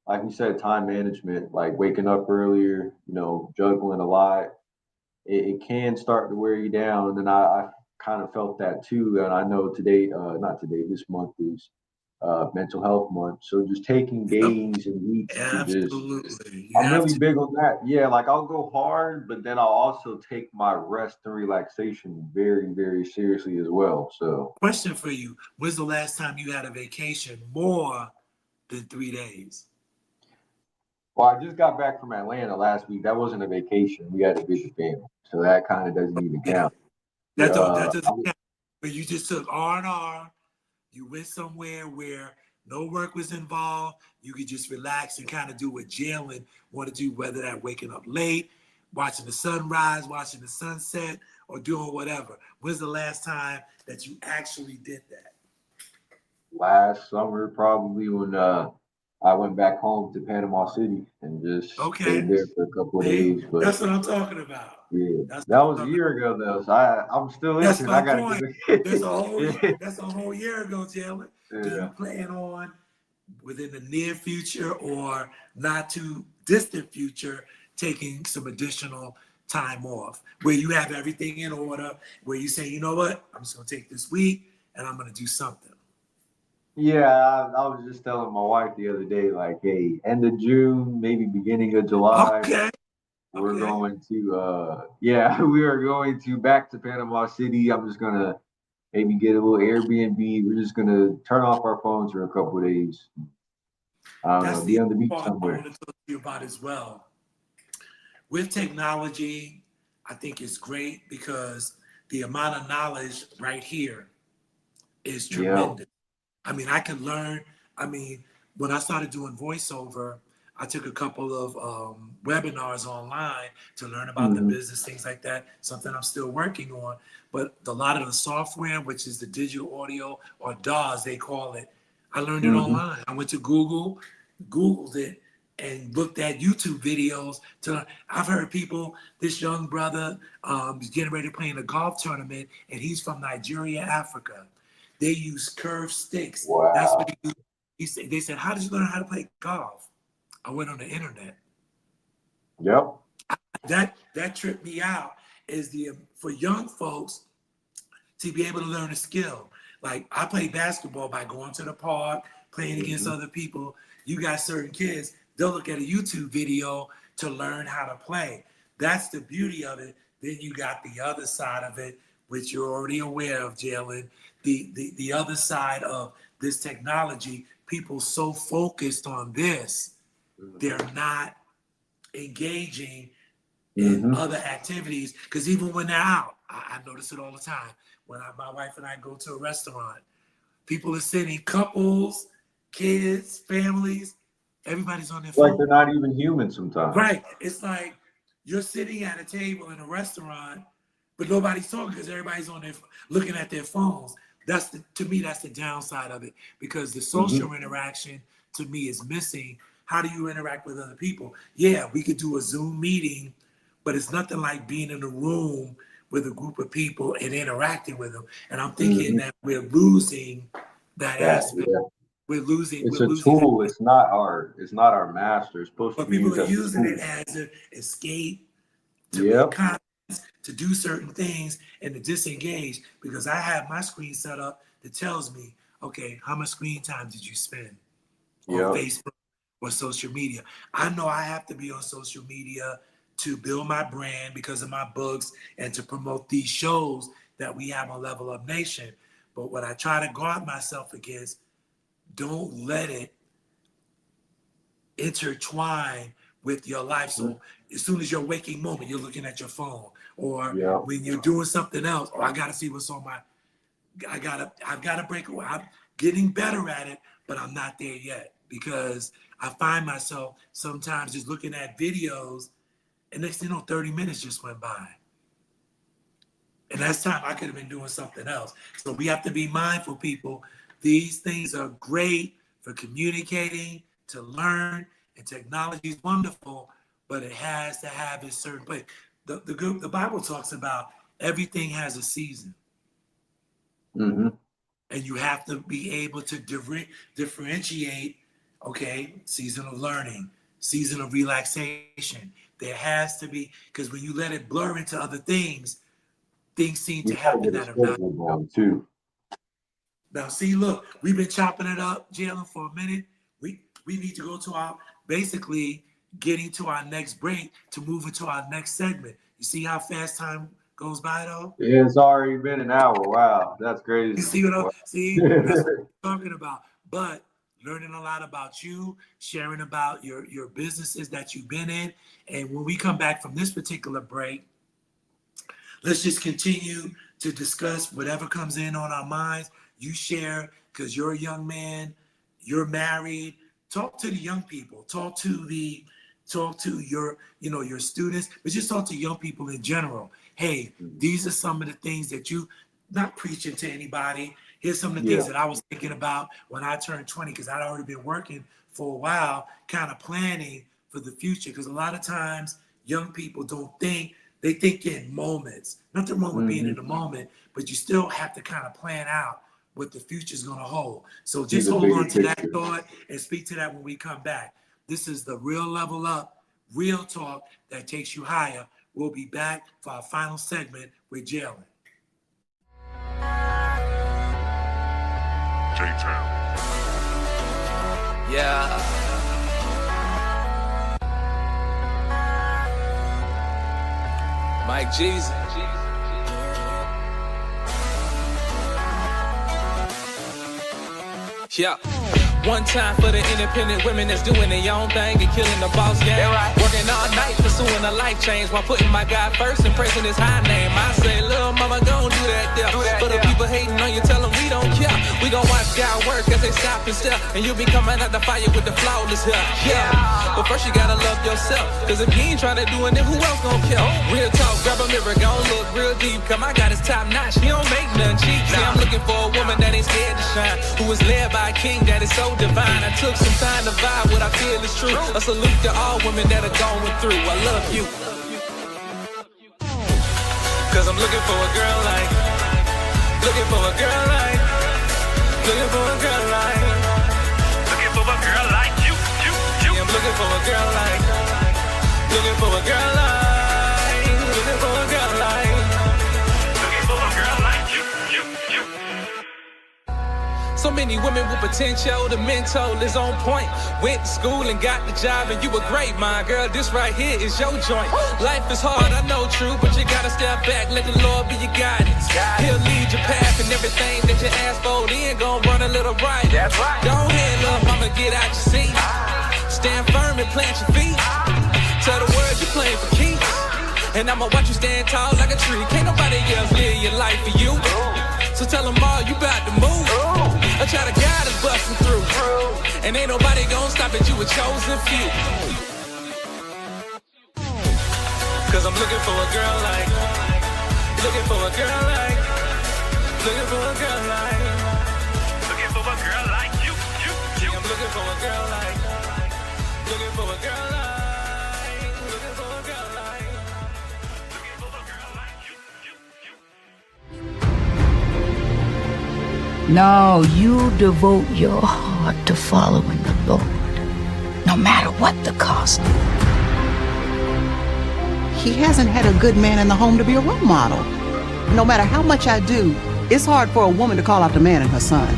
like you said, time management, like waking up earlier, you know, juggling a lot, it can start to wear you down. And I kind of felt that too. And I know today, not today, this month is mental health month. So just taking days and weeks to just, I'm really big on that. Yeah, like I'll go hard, but then I'll also take my rest and relaxation very, very seriously as well. So question for you, when's the last time you had a vacation more than 3 days? Well, I just got back from Atlanta last week. That wasn't a vacation. We had to visit family. So that kind of doesn't even count. That doesn't count. But you just took R&R. You went somewhere where no work was involved. You could just relax and kind of do what Jalen wanted to do, whether that waking up late, watching the sunrise, watching the sunset, or doing whatever. When's the last time that you actually did that? Last summer, probably, when I went back home to Panama City and just stayed there for a couple of days. But that's what I'm talking about. Yeah, that was a year ago though. So I'm still that's itching. My I gotta point. get That's a whole year ago, Jalen. Do you plan on within the near future or not too distant future taking some additional time off where you have everything in order, where you say, you know what, I'm just gonna take this week and I'm gonna do something? Yeah, I was just telling my wife the other day, like, hey, end of June, maybe beginning of July. Okay. We're going to we are going to back to Panama City. I'm just gonna maybe get a little Airbnb. We're just gonna turn off our phones for a couple of days. That's be on the beach part somewhere. I want to talk to you about as well. With technology, I think it's great because the amount of knowledge right here is tremendous. I mean, I can learn. I mean, when I started doing voiceover, I took a couple of webinars online to learn about the business, things like that, something I'm still working on. But a lot of the software, which is the digital audio, or DAWs, they call it, I learned it online. I went to Googled it, and looked at YouTube videos. I've heard people, this young brother is getting ready to play in a golf tournament, and he's from Nigeria, Africa. They use curved sticks. Wow. That's what they said, how did you learn how to play golf? I went on the internet. Yep. That tripped me out is for young folks to be able to learn a skill. Like I play basketball by going to the park, playing against other people. You got certain kids, they'll look at a YouTube video to learn how to play. That's the beauty of it. Then you got the other side of it, which you're already aware of, Jalen. The other side of this technology, people so focused on this, they're not engaging in other activities. Because even when they're out, I notice it all the time. When my wife and I go to a restaurant, people are sitting, couples, kids, families, everybody's on their phone. Like they're not even human sometimes. Right. It's like you're sitting at a table in a restaurant, but nobody's talking because everybody's on their looking at their phones. To me, that's the downside of it, because the social interaction to me is missing. How do you interact with other people? Yeah, we could do a Zoom meeting, but it's nothing like being in a room with a group of people and interacting with them. And I'm thinking that we're losing that aspect. Yeah. We're losing. It's a tool. It's not our master. It's supposed to be people used are using it as an escape to make content, to do certain things and to disengage, because I have my screen set up that tells me, okay, how much screen time did you spend on Facebook or social media? I know I have to be on social media to build my brand because of my books and to promote these shows that we have on Level Up Nation. But what I try to guard myself against, don't let it intertwine with your life. So as soon as your waking moment, you're looking at your phone, or when you're doing something else, or I gotta see what's on my, I've gotta break away. I'm getting better at it, but I'm not there yet, because I find myself sometimes just looking at videos and next thing you know, 30 minutes just went by. And that's time I could have been doing something else. So we have to be mindful, people. These things are great for communicating, to learn, and technology is wonderful, but it has to have a certain place. The Bible talks about everything has a season. And you have to be able to differentiate, okay, season of learning, season of relaxation. There has to be, because when you let it blur into other things, things seem to happen that are not. Too. Now, see, look, we've been chopping it up, Jalen, for a minute. We need to go to our, basically getting to our next break to move into our next segment. You see how fast time goes by, though? Yeah, it's already been an hour. Wow, that's crazy. You see what that's what I'm talking about. But learning a lot about you, sharing about your businesses that you've been in. And when we come back from this particular break, let's just continue to discuss whatever comes in on our minds. You share, because you're a young man, you're married. Talk to the young people. Talk to your, your students, but just talk to young people in general. Hey, these are some of the things that you, not preaching to anybody. Here's some of the things that I was thinking about when I turned 20, because I'd already been working for a while, kind of planning for the future. Because a lot of times young people don't think, they think in moments. Nothing wrong with being in the moment, but you still have to kind of plan out what the future's gonna hold. So just hold on to that thought and speak to that when we come back. This is the Real Level Up, real talk that takes you higher. We'll be back for our final segment with Jalen. J-Town. Yeah. Mike Jesus. Yeah. One time for the independent women that's doing their own thing and killing the boss game. Right. Working all night, pursuing a life change while putting my God first and praising his high name. I say, little mama, gon' do that there. But the people hating on you, tell them we don't care. We gon' watch God work as they stop and step, and you'll be coming out the fire with the flawless hair. Yeah. But first you gotta love yourself, cause if you ain't trying to do it, then who else gon' care? Real talk, grab a mirror, gon' look real deep. Cause my God is top notch, he don't make none cheap. See, I'm looking for a woman that ain't scared to shine, who is led by a king that is so divine. I took some time to vibe, what I feel is true. A salute to all women that are going through. I love you. Cause I'm looking for a girl like, looking for a girl like, looking for a girl like, looking for a girl like you. Yeah, I'm looking for a girl like, looking for a girl like, looking for a girl like, looking for a girl like you. So many women with potential, the mental is on point. Went to school and got the job, and you were great, my girl. This right here is your joint. Life is hard, I know, true, but you gotta step back, let the Lord be your guidance. He'll lead your path, and everything that you ask for, then gon' run a little right. That's right. Go ahead, little mama, get out your seat. Stand firm and plant your feet. Tell the world you're playing for keeps, and I'ma watch you stand tall like a tree. Can't nobody else live your life for you. So tell them all you bout to move. I try to guide us busting through. And ain't nobody gon' stop it, you a chosen few. Cause I'm looking for a girl like, looking for a girl like, looking for a girl like, looking for a girl like you. I'm looking for a girl like, looking for a girl like, looking for a girl like, looking for a girl like you. No, you devote your heart to following the Lord, no matter what the cost. he hasn't had a good man in the home to be a role model. No matter how much I do, it's hard for a woman to call out the man and her son.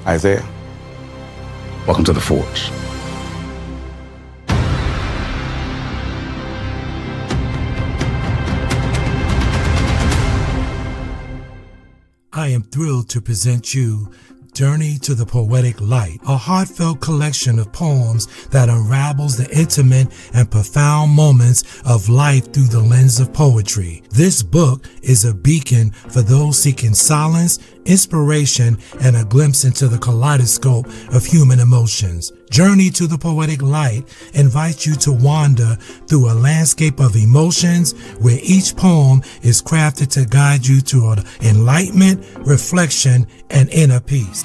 Isaiah, welcome to the Forge. I am thrilled to present you Journey to the Poetic Light, a heartfelt collection of poems that unravels the intimate and profound moments of life through the lens of poetry. This book is a beacon for those seeking silence, inspiration, and a glimpse into the kaleidoscope of human emotions. Journey to the Poetic Light invites you to wander through a landscape of emotions where each poem is crafted to guide you toward enlightenment, reflection, and inner peace.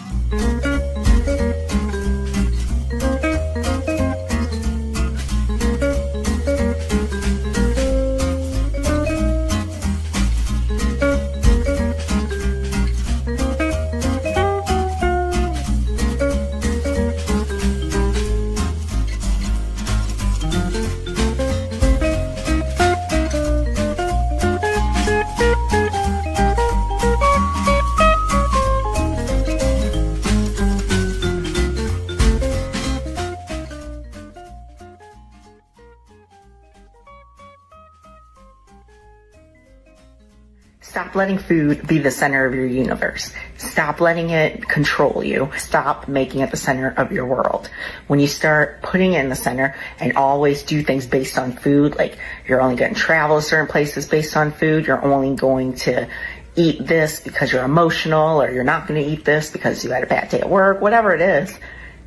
Stop letting food be the center of your universe. Stop letting it control you. Stop making it the center of your world. When you start putting it in the center and always do things based on food, like you're only going to travel to certain places based on food, you're only going to eat this because you're emotional, or you're not going to eat this because you had a bad day at work, whatever it is.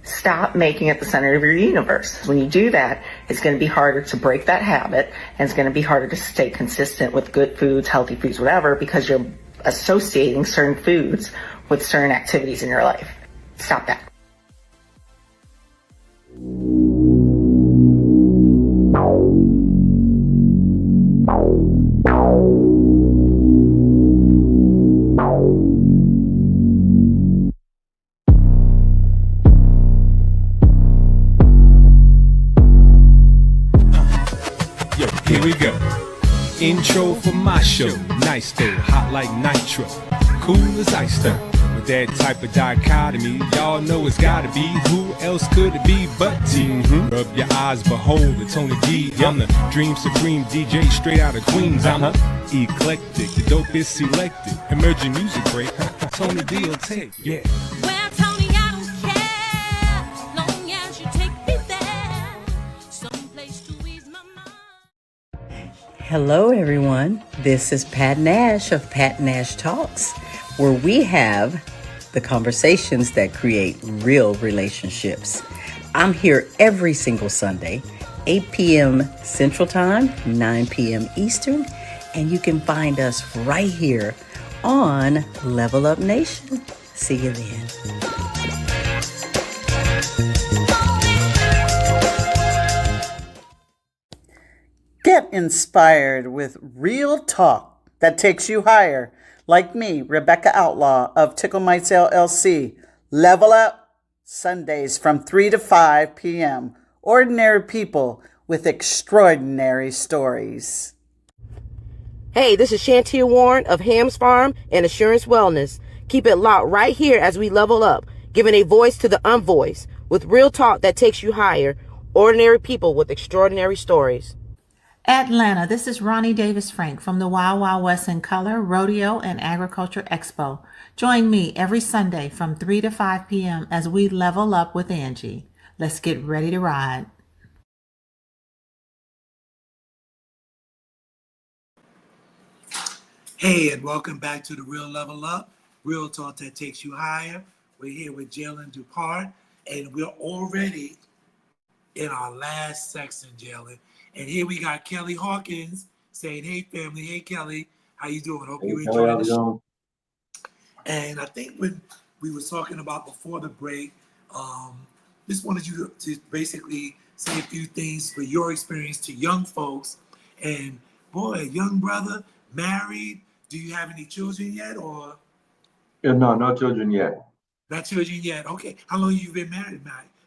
Stop making it the center of your universe. When you do that, it's going to be harder to break that habit, and it's going to be harder to stay consistent with good foods, healthy foods, whatever, because you're associating certain foods with certain activities in your life. Stop that. Here we go. Intro for my show. Nice though, hot like nitro. Cool as ice though. With that type of dichotomy, y'all know it's gotta be. Who else could it be but T? Rub your eyes, behold the Tony D. I'm the Dream Supreme DJ straight out of Queens. I'm eclectic, the dopest selected. Emerging music break. Tony D will take, yeah. Hello, everyone. This is Pat Nash of Pat Nash Talks, where we have the conversations that create real relationships. I'm here every single Sunday, 8 p.m. Central Time, 9 p.m. Eastern, and you can find us right here on Level Up Nation. See you then. Get inspired with real talk that takes you higher. Like me, Rebecca Outlaw of Tickle Mites LLC. Level Up, Sundays from 3 to 5 p.m. Ordinary people with extraordinary stories. Hey, this is Shantia Warren of Hams Farm and Assurance Wellness. Keep it locked right here as we level up, giving a voice to the unvoiced with real talk that takes you higher. Ordinary people with extraordinary stories. Atlanta, this is Ronnie Davis Frank from the Wild Wild West in Color, Rodeo, and Agriculture Expo. Join me every Sunday from 3 to 5 p.m. as we level up with Angee. Let's get ready to ride. Hey, and welcome back to the Real Level Up, real talk that takes you higher. We're here with Jalen Dupart, and we're already in our last section, Jalen. And here we got Kelly Hawkins saying, hey, family. Hey, Kelly. How you doing? Hope you enjoying the show. And I think when we were talking about before the break, just wanted you to basically say a few things for your experience to young folks. And boy, young brother, married, do you have any children yet or? No, no children yet. Not children yet. Okay. How long have you been married,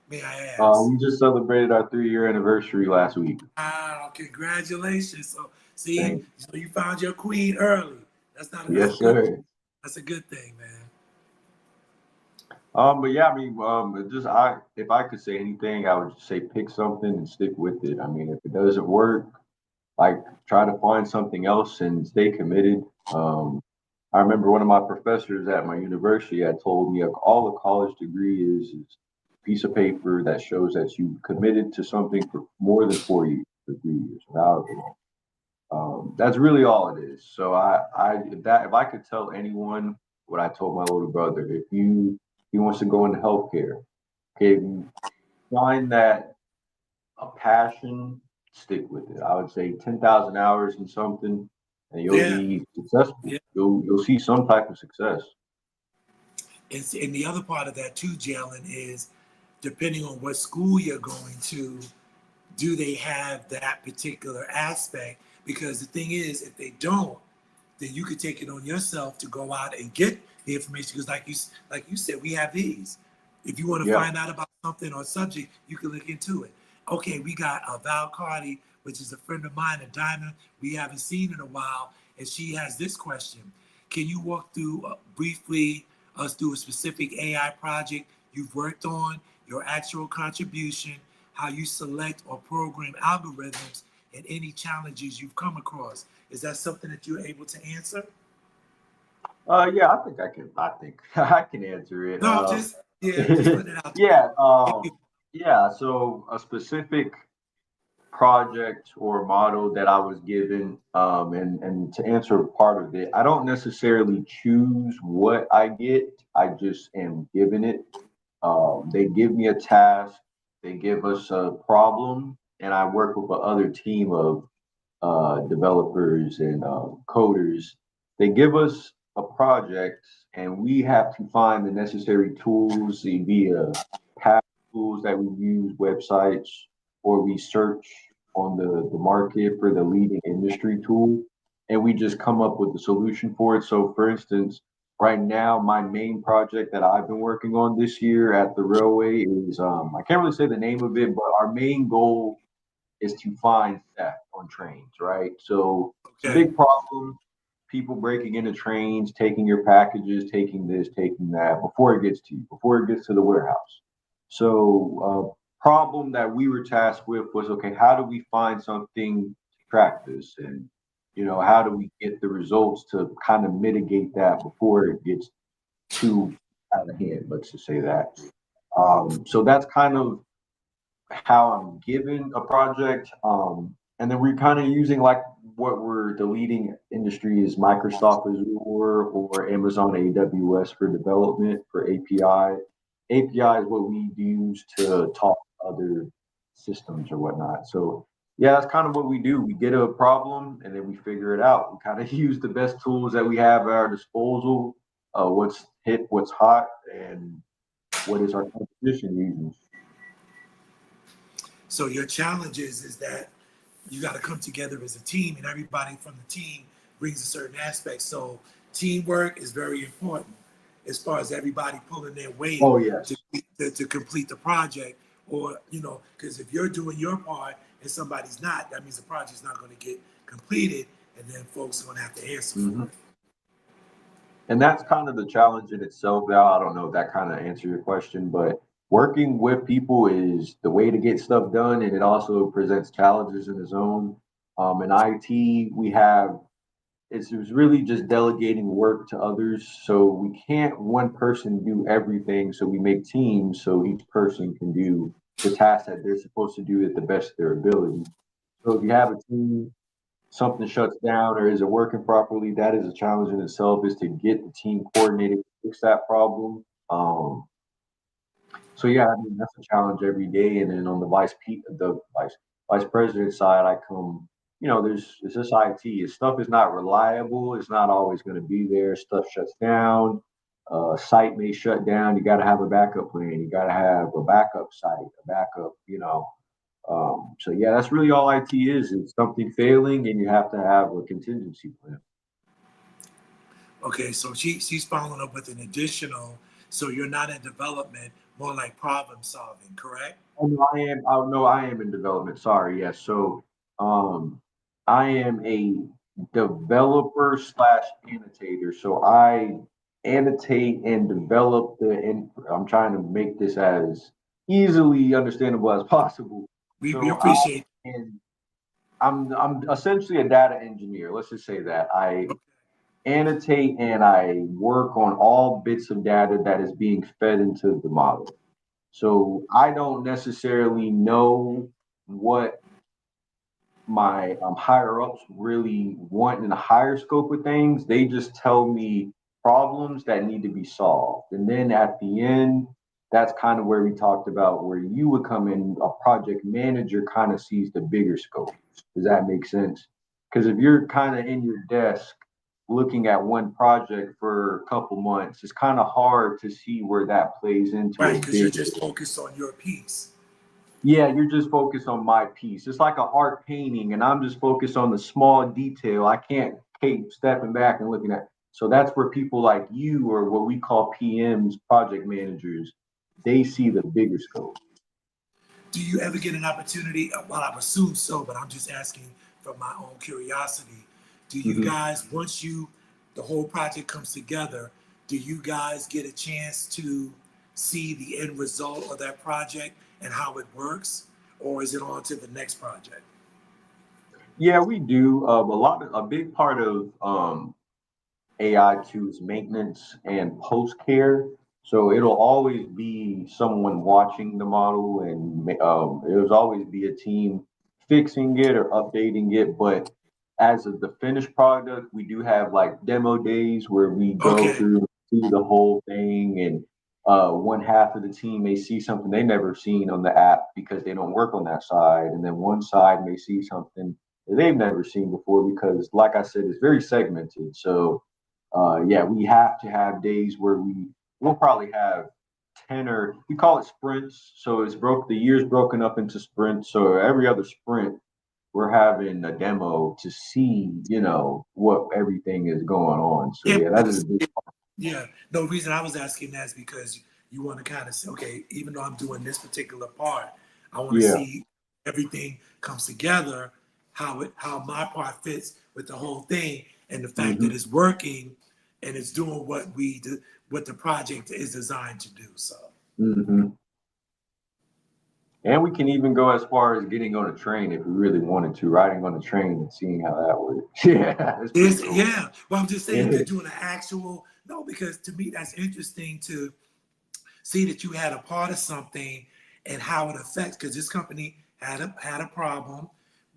may I ask? We just celebrated our 3-year anniversary last week. Wow, congratulations. So see, Thanks. so you found your queen early. That's not a Yes, sir. That's a good thing, man. But yeah, I mean, if I could say anything, I would say pick something and stick with it. I mean, if it doesn't work, like try to find something else and stay committed. I remember one of my professors at my university had told me all a college degree is a piece of paper that shows that you committed to something for more than 4 years, for 3 years, however long. That's really all it is. So if I could tell anyone what I told my little brother, if he wants to go into healthcare, okay, find that a passion, stick with it. I would say 10,000 hours in something, and you'll be successful. Yeah. You'll see some type of success. And the other part of that too, Jalen, is depending on what school you're going to, do they have that particular aspect? Because the thing is, if they don't, then you could take it on yourself to go out and get the information. Because like you said, we have these. If you want to find out about something or subject, you can look into it. Okay, we got Val Cardi, which is a friend of mine, a diamond we haven't seen in a while, and she has this question. Can you walk through briefly us through a specific AI project you've worked on, your actual contribution, how you select or program algorithms, and any challenges you've come across? Is that something that you're able to answer? Yeah, I think I can answer it. No, just put it out there. Yeah. So a specific project or model that I was given, and to answer part of it, I don't necessarily choose what I get. I just am given it. They give me a task, they give us a problem, and I work with another team of developers and coders. They give us a project, and we have to find the necessary tools via past tools that we use, websites, or we search on the market for the leading industry tool, and we just come up with the solution for it. So, for instance, right now, my main project that I've been working on this year at the railway is I can't really say the name of it, but our main goal is to find theft on trains, right? So it's a big problem. People breaking into trains, taking your packages, taking this, taking that before it gets to you, before it gets to the warehouse. So problem that we were tasked with was, okay, how do we find something to track this? And, how do we get the results to kind of mitigate that before it gets too out of hand, let's just say that. So that's kind of how I'm given a project. And then we're kind of using the leading industry is Microsoft Azure or Amazon AWS for development for API. API is what we use to talk to other systems or whatnot. So yeah, that's kind of what we do. We get a problem and then we figure it out. We kind of use the best tools that we have at our disposal, what's hit, what's hot, and what is our competition using. So your challenge is that you got to come together as a team, and everybody from the team brings a certain aspect. So teamwork is very important as far as everybody pulling their weight to complete the project. Or, because if you're doing your part and somebody's not, that means the project's not going to get completed, and then folks are going to have to answer for it. And that's kind of the challenge in itself, Val. I don't know if that kind of answers your question, but working with people is the way to get stuff done, and it also presents challenges in its own. In IT, it's really just delegating work to others. So we can't one person do everything. So we make teams so each person can do the task that they're supposed to do at the best of their ability. So if you have a team, something shuts down or isn't working properly, that is a challenge in itself, is to get the team coordinated to fix that problem. So yeah, I mean, that's a challenge every day. And then on the vice president side, I come, it's just IT. If stuff is not reliable, it's not always going to be there. Stuff shuts down. Site may shut down. You got to have a backup plan. You got to have a backup site, a backup, So yeah, that's really all IT is. It's something failing, and you have to have a contingency plan. Okay, so she's following up with an additional. So you're not in development, more like problem solving, correct? Oh, no, I am. Oh no, I am in development. Sorry. Yes. So, I am a developer slash annotator. So I annotate and develop and I'm trying to make this as easily understandable as possible. We So appreciate. I'm essentially a data engineer. Let's just say that I annotate and I work on all bits of data that is being fed into the model. So I don't necessarily know what my higher ups really want in a higher scope of things. They just tell me problems that need to be solved. And then at the end, that's kind of where we talked about where you would come in, a project manager kind of sees the bigger scope. Does that make sense? Because if you're kind of in your desk looking at one project for a couple months, it's kind of hard to see where that plays into Right, because you're just focused on your piece. Yeah, you're just focused on my piece. It's like an art painting, and I'm just focused on the small detail. I can't keep stepping back and looking at. So that's where people like you, or what we call PMs, project managers, they see the bigger scope. Do you ever get an opportunity? Well, I assume so, but I'm just asking from my own curiosity. Do you guys, once the whole project comes together, do you guys get a chance to see the end result of that project and how it works, or is it on to the next project? Yeah, we do. A big part of AI too is maintenance and post care. So it'll always be someone watching the model, and it'll always be a team fixing it or updating it. But as of the finished product, we do have like demo days where we go through, see the whole thing, and one half of the team may see something they never seen on the app because they don't work on that side, and then one side may see something that they've never seen before because, like I said, it's very segmented. So yeah, we have to have days where we'll probably have 10 or we call it sprints. So the year's broken up into sprints. So every other sprint, we're having a demo to see, what everything is going on. So yeah, that is a big part. Yeah, no reason I was asking that is because you want to kind of say, okay, even though I'm doing this particular part, I want to see everything comes together, how my part fits with the whole thing, and the fact that it's working and it's doing what the project is designed to do. So. And we can even go as far as getting on a train if we really wanted to, riding on a train and seeing how that works. Yeah. Cool. Yeah. Well, I'm just saying they're doing an actual, because to me, that's interesting to see that you had a part of something and how it affects, because this company had a problem.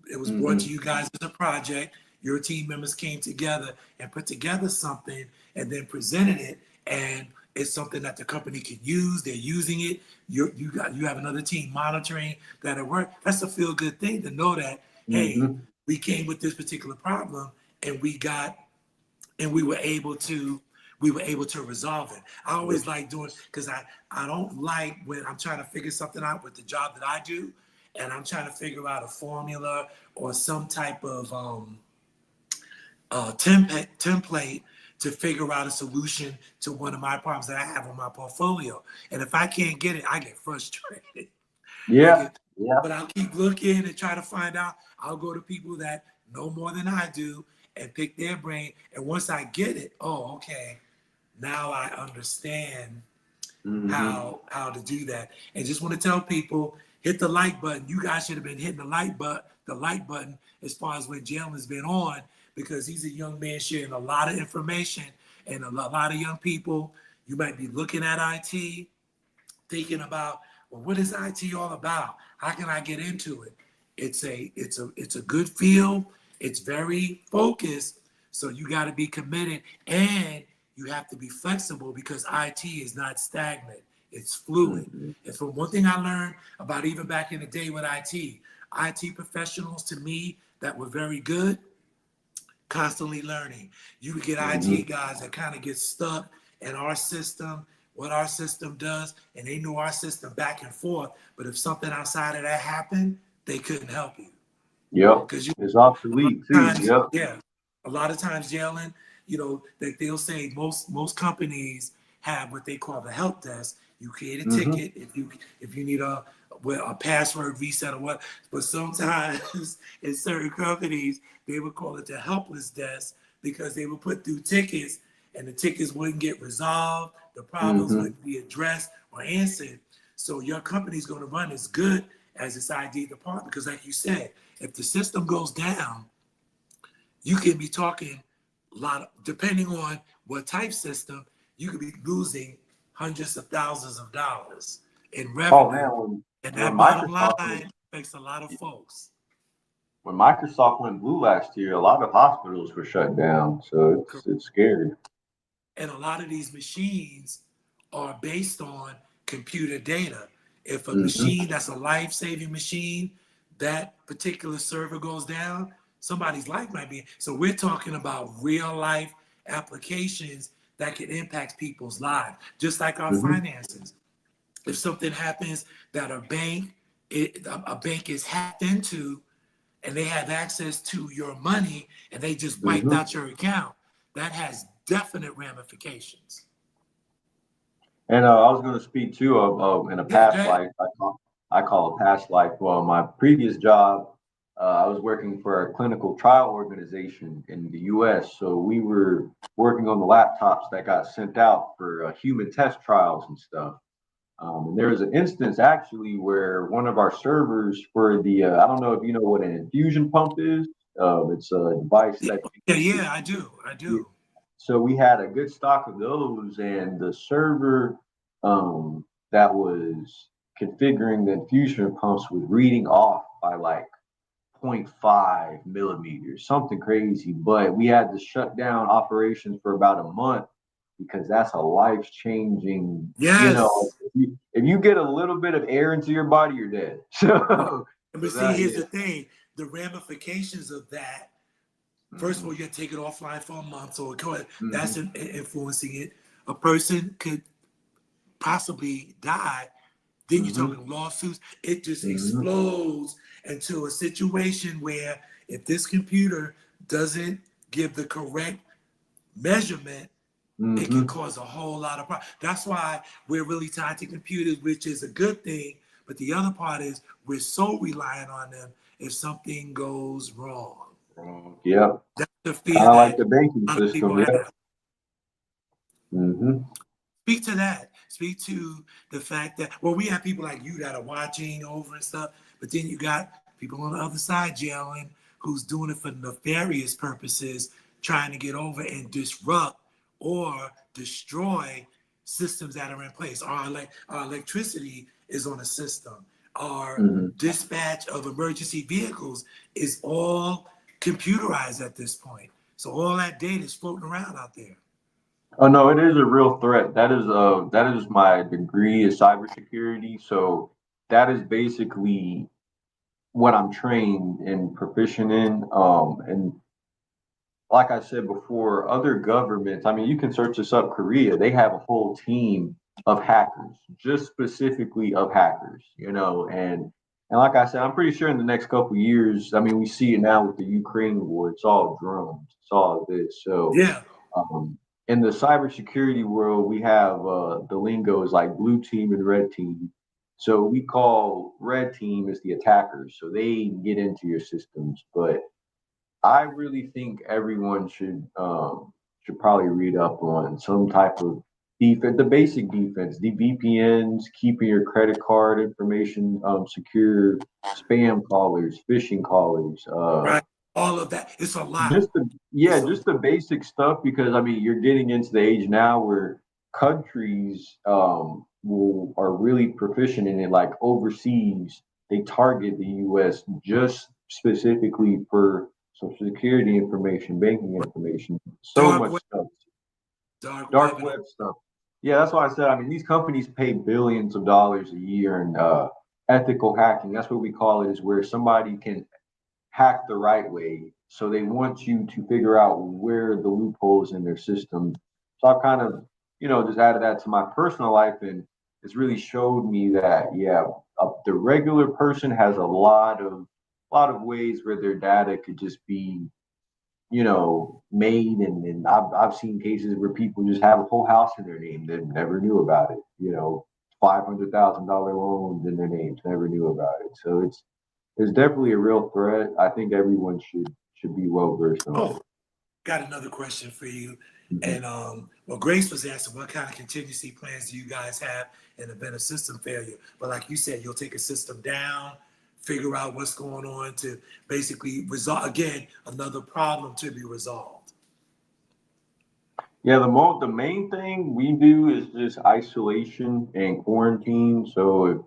It was brought to you guys as a project. Your team members came together and put together something and then presented it. And it's something that the company can use. They're using it. You have another team monitoring that it works. That's a feel good thing to know that, hey, we came with this particular problem and we were able to resolve it. I always like doing, because I don't like when I'm trying to figure something out with the job that I do, and I'm trying to figure out a formula or some type of template to figure out a solution to one of my problems that I have on my portfolio. And if I can't get it, I get frustrated. Yeah. But I'll keep looking and try to find out. I'll go to people that know more than I do and pick their brain. And once I get it, okay, now I understand how to do that. And just want to tell people, hit the like button. You guys should have been hitting the like button as far as when Jalen's been on, because he's a young man sharing a lot of information, and a lot of young people, you might be looking at IT, thinking about, well, what is IT all about? How can I get into it? It's a good field. It's very focused. So you got to be committed, and you have to be flexible, because IT is not stagnant. It's fluid. And from one thing I learned about even back in the day with IT professionals to me that were very good, constantly learning. You would get IT guys that kind of get stuck in our system, what our system does, and they know our system back and forth. But if something outside of that happened, they couldn't help you. Yep. Because It's obsolete too. Yep. Yeah. A lot of times, Jalen, that they'll say most companies have what they call the help desk. You create a ticket if you need a password reset or what. But sometimes in certain companies, they would call it the helpless desk because they would put through tickets and the tickets wouldn't get resolved. The problems wouldn't be addressed or answered. So your company's going to run as good as its ID department. Because like you said, if the system goes down, you can be talking a lot of, depending on what type system, you could be losing hundreds of thousands of dollars in revenue. Oh man, and that bottom line affects a lot of folks. When Microsoft went blue last year, a lot of hospitals were shut down. So it's scary. And a lot of these machines are based on computer data. If a machine that's a life-saving machine, that particular server goes down, somebody's life might be. So we're talking about real life applications that can impact people's lives, just like our finances. If something happens that a bank is hacked into and they have access to your money and they just wiped out your account, that has definite ramifications. And I was going to speak too of in a past life. I call a past life. Well, my previous job, I was working for a clinical trial organization in the U.S. So we were working on the laptops that got sent out for human test trials and stuff. And there was an instance actually where one of our servers for the I don't know if you know what an infusion pump is. It's a device that. Yeah, I do. So we had a good stock of those, and the server that was configuring the infusion pumps was reading off by like 0.5 millimeters, something crazy. But we had to shut down operations for about a month because that's a life-changing. Yes. If you get a little bit of air into your body, you're dead. So, but see, here's the thing: the ramifications of that. First of all, you got to take it offline for a month, so that's influencing it. A person could possibly die. Then you're talking lawsuits. It just explodes into a situation where if this computer doesn't give the correct measurement, it can cause a whole lot of problems. That's why we're really tied to computers, which is a good thing. But the other part is we're so reliant on them if something goes wrong. Yeah. That's the fear. I like the banking system. Speak to that. Speak to the fact that, well, we have people like you that are watching over and stuff, but then you got people on the other side, Jalen, who's doing it for nefarious purposes, trying to get over and disrupt or destroy systems that are in place. Our electricity is on a system. Our dispatch of emergency vehicles is all computerized at this point. So all that data is floating around out there. Oh no, it is a real threat. That is my degree is cybersecurity. So that is basically what I'm trained and proficient in. And like I said before, other governments, I mean, you can search this up, Korea, they have a whole team of hackers, just specifically of hackers, and like I said, I'm pretty sure in the next couple of years, I mean, we see it now with the Ukraine war, it's all drones, it's all this. So yeah. In the cybersecurity world, we have the lingo is like blue team and red team. So we call red team as the attackers. So they get into your systems. But I really think everyone should probably read up on some type of defense, the basic defense, the VPNs, keeping your credit card information secure, spam callers, phishing callers. Right. All of that. It's a lot. Just the basic stuff, because I mean, you're getting into the age now where countries are really proficient in it. Like overseas, they target the U.S. just specifically for social security information, banking information, much stuff. Dark web stuff. Yeah, that's why I said, I mean, these companies pay billions of dollars a year in ethical hacking. That's what we call it, is where somebody can hack the right way. So they want you to figure out where the loopholes in their system. So I've kind of, just added that to my personal life, and it's really showed me that, the regular person has a lot of ways where their data could just be, made, and I've seen cases where people just have a whole house in their name that never knew about it. $500,000 loans in their names, never knew about it. So it's definitely a real threat. I think everyone should be well versed on it. Oh, got another question for you. And well, Grace was asking, what kind of contingency plans do you guys have in the event of system failure? But like you said, you'll take a system down, figure out what's going on to basically resolve, again, another problem to be resolved. Yeah, the main thing we do is just isolation and quarantine. So if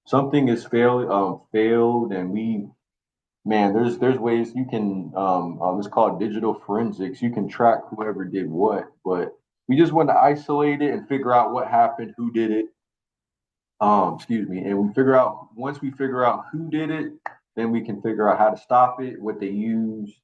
something is failed, and there's ways you can it's called digital forensics. You can track whoever did what, but we just want to isolate it and figure out what happened, who did it. And once we figure out who did it, then we can figure out how to stop it, what they use.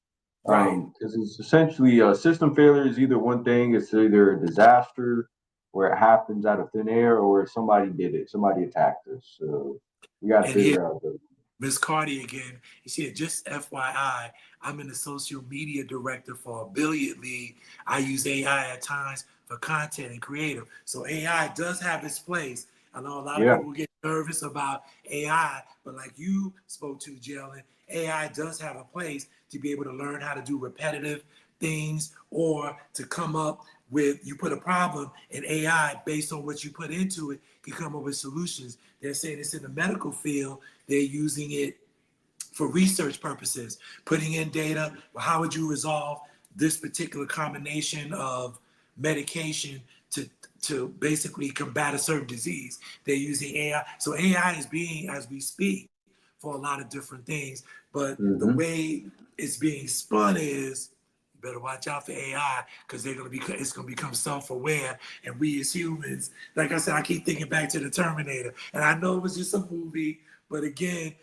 Because it's essentially a system failure is either one thing, it's either a disaster where it happens out of thin air, or somebody did it, somebody attacked us. So we got to figure out those. Ms. Cardi again, she said, just FYI, I'm an social media director for a billiard league. I use AI at times for content and creative. So AI does have its place. I know a lot of people get nervous about AI, but like you spoke to, Jalen, AI does have a place to be able to learn how to do repetitive things, or to come up with, you put a problem and AI, based on what you put into it, can come up with solutions. They're saying it's in the medical field. They're using it for research purposes, putting in data. Well, how would you resolve this particular combination of medication to basically combat a certain disease? They're using AI. So AI is being, as we speak, for a lot of different things. But the way it's being spun is, you better watch out for AI, because it's going to become self-aware. And we as humans, like I said, I keep thinking back to the Terminator. And I know it was just a movie, but again,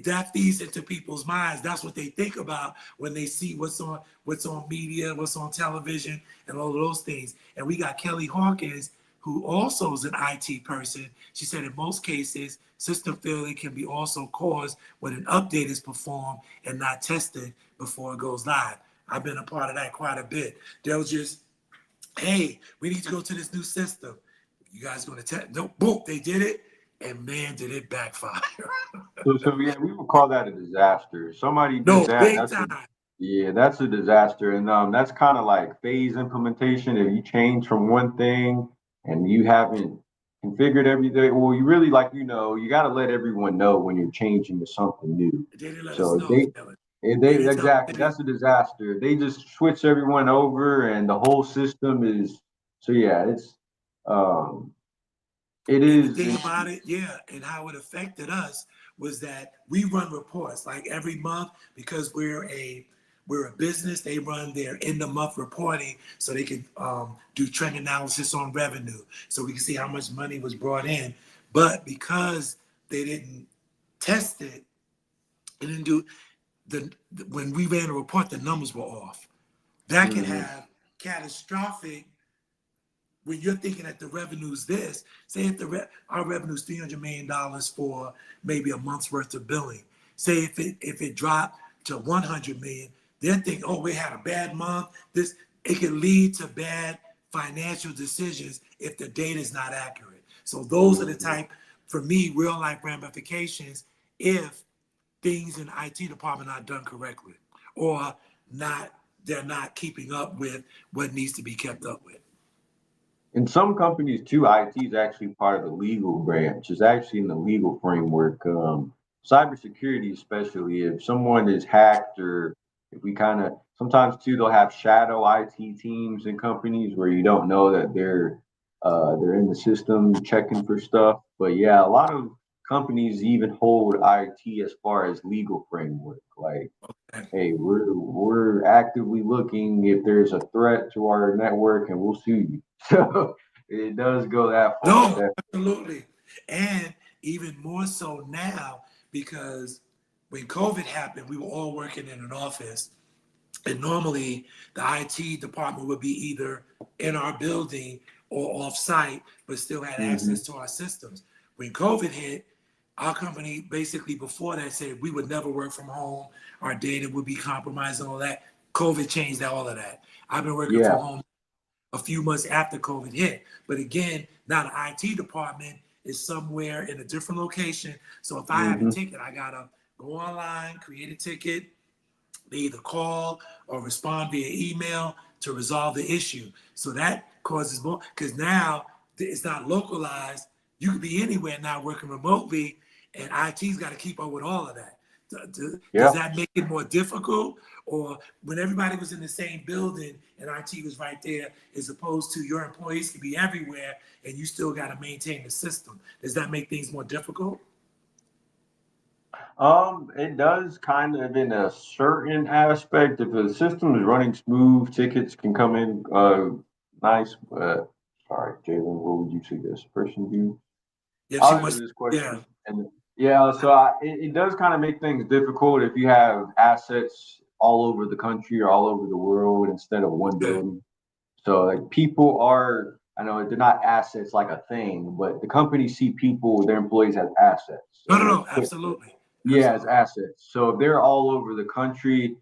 that feeds into people's minds. That's what they think about when they see what's on media, what's on television, and all of those things. And we got Kelly Hawkins, who also is an IT person. She said in most cases, system failure can be also caused when an update is performed and not tested before it goes live. I've been a part of that quite a bit. They'll just, hey, we need to go to this new system. You guys going to test? No, boom, they did it. And man, did it backfire. So yeah, we would call that a disaster. Somebody did that. Big time. That's a disaster. And that's kind of like phase implementation. If you change from one thing and you haven't configured everything, well, you really you got to let everyone know when you're changing to something new. So exactly, that's a disaster. They just switch everyone over, and the whole system is. So yeah, it is. The thing about it, and how it affected us was that we run reports like every month, because we're a business. They run their end of month reporting so they can do trend analysis on revenue, so we can see how much money was brought in. But because they didn't test it, they didn't do when we ran a report, the numbers were off. That can have catastrophic. When you're thinking that the revenue's this, say if our revenue is $300 million for maybe a month's worth of billing. Say if it dropped to 100 million, they're thinking, oh, we had a bad month. It can lead to bad financial decisions if the data is not accurate. So those are the type, for me, real life ramifications if things in the IT department are not done correctly, or they're not keeping up with what needs to be kept up with. In some companies too, IT is actually part of the legal branch. It's actually in the legal framework. Cybersecurity, especially if someone is hacked, or if we sometimes too, they'll have shadow IT teams in companies where you don't know that they're in the system checking for stuff. But yeah, a lot of companies even hold IT as far as legal framework. Like, hey, we're actively looking if there's a threat to our network, and we'll sue you. So it does go that far. No, absolutely. And even more so now, because when COVID happened, we were all working in an office. And normally the IT department would be either in our building or off-site, but still had access to our systems. When COVID hit, our company basically before that said we would never work from home. Our data would be compromised and all that. COVID changed all of that. I've been working from home a few months after COVID hit. But again, now the IT department is somewhere in a different location. So if I have a ticket, I gotta go online, create a ticket, they either call or respond via email to resolve the issue. So that causes more, because now it's not localized. You could be anywhere now working remotely, and IT's got to keep up with all of that. Does that make it more difficult? Or when everybody was in the same building and IT was right there, as opposed to your employees could be everywhere and you still got to maintain the system, does that make things more difficult? It does kind of in a certain aspect. If the system is running smooth, tickets can come in nice. Sorry, Jalen, what would you suggest? Person view? I'll answer this question. Yeah. So it does kind of make things difficult if you have assets all over the country or all over the world instead of one building. So like people are, I know they're not assets like a thing, but the companies see people, their employees as assets. No, absolutely. Yeah, as assets. So if they're all over the country,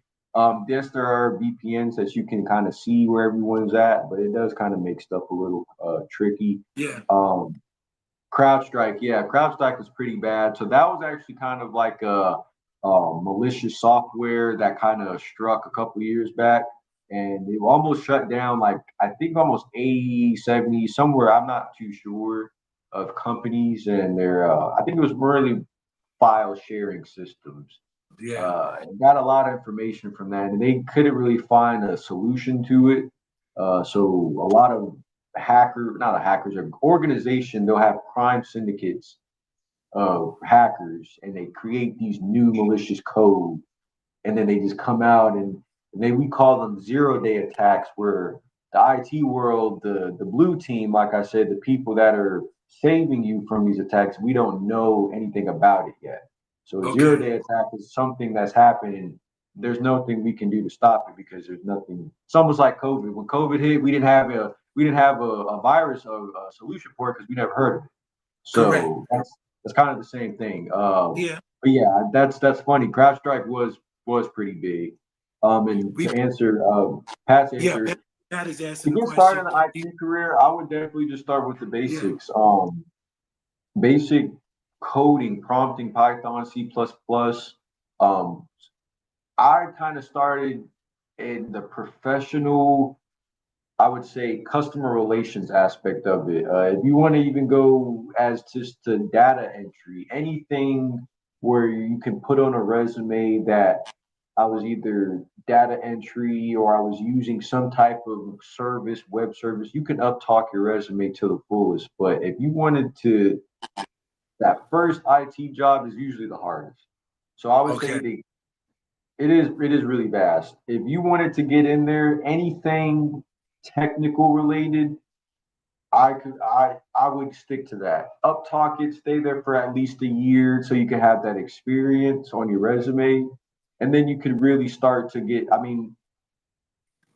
yes, there are VPNs that you can kind of see where everyone's at, but it does kind of make stuff a little tricky. Yeah. CrowdStrike, CrowdStrike is pretty bad. So that was actually kind of like a malicious software that kind of struck a couple years back, and it almost shut down like I think almost 80, 70, somewhere, I'm not too sure, of companies and their I think it was really file sharing systems. And got a lot of information from that, and they couldn't really find a solution to it. So a lot of an organization, they'll have crime syndicates of hackers, and they create these new malicious code, and then they just come out and then we call them 0-day attacks, where the IT world, the blue team, like I said, the people that are saving you from these attacks, we don't know anything about it yet. So a 0-day attack is something that's happening. There's nothing we can do to stop it because there's nothing. It's almost like COVID. When COVID hit, we didn't have a virus or a solution for it because we never heard of it. So that's kind of the same thing. But yeah, that's funny. CrowdStrike was pretty big. And to answer Pat's answer, Pat is to asking get started in the IT career, I would definitely just start with the basics. Basic coding, prompting, Python, C++. I kind of started in the professional, I would say, customer relations aspect of it. If you want to even go as just to data entry, anything where you can put on a resume that I was either data entry or I was using some type of service, web service, you can uptalk your resume to the fullest. But if you wanted to, that first IT job is usually the hardest. So I would say it is really vast. If you wanted to get in there, anything technical related, I would stick to that. Uptalk it, stay there for at least a year so you can have that experience on your resume. And then you could really start to get, I mean,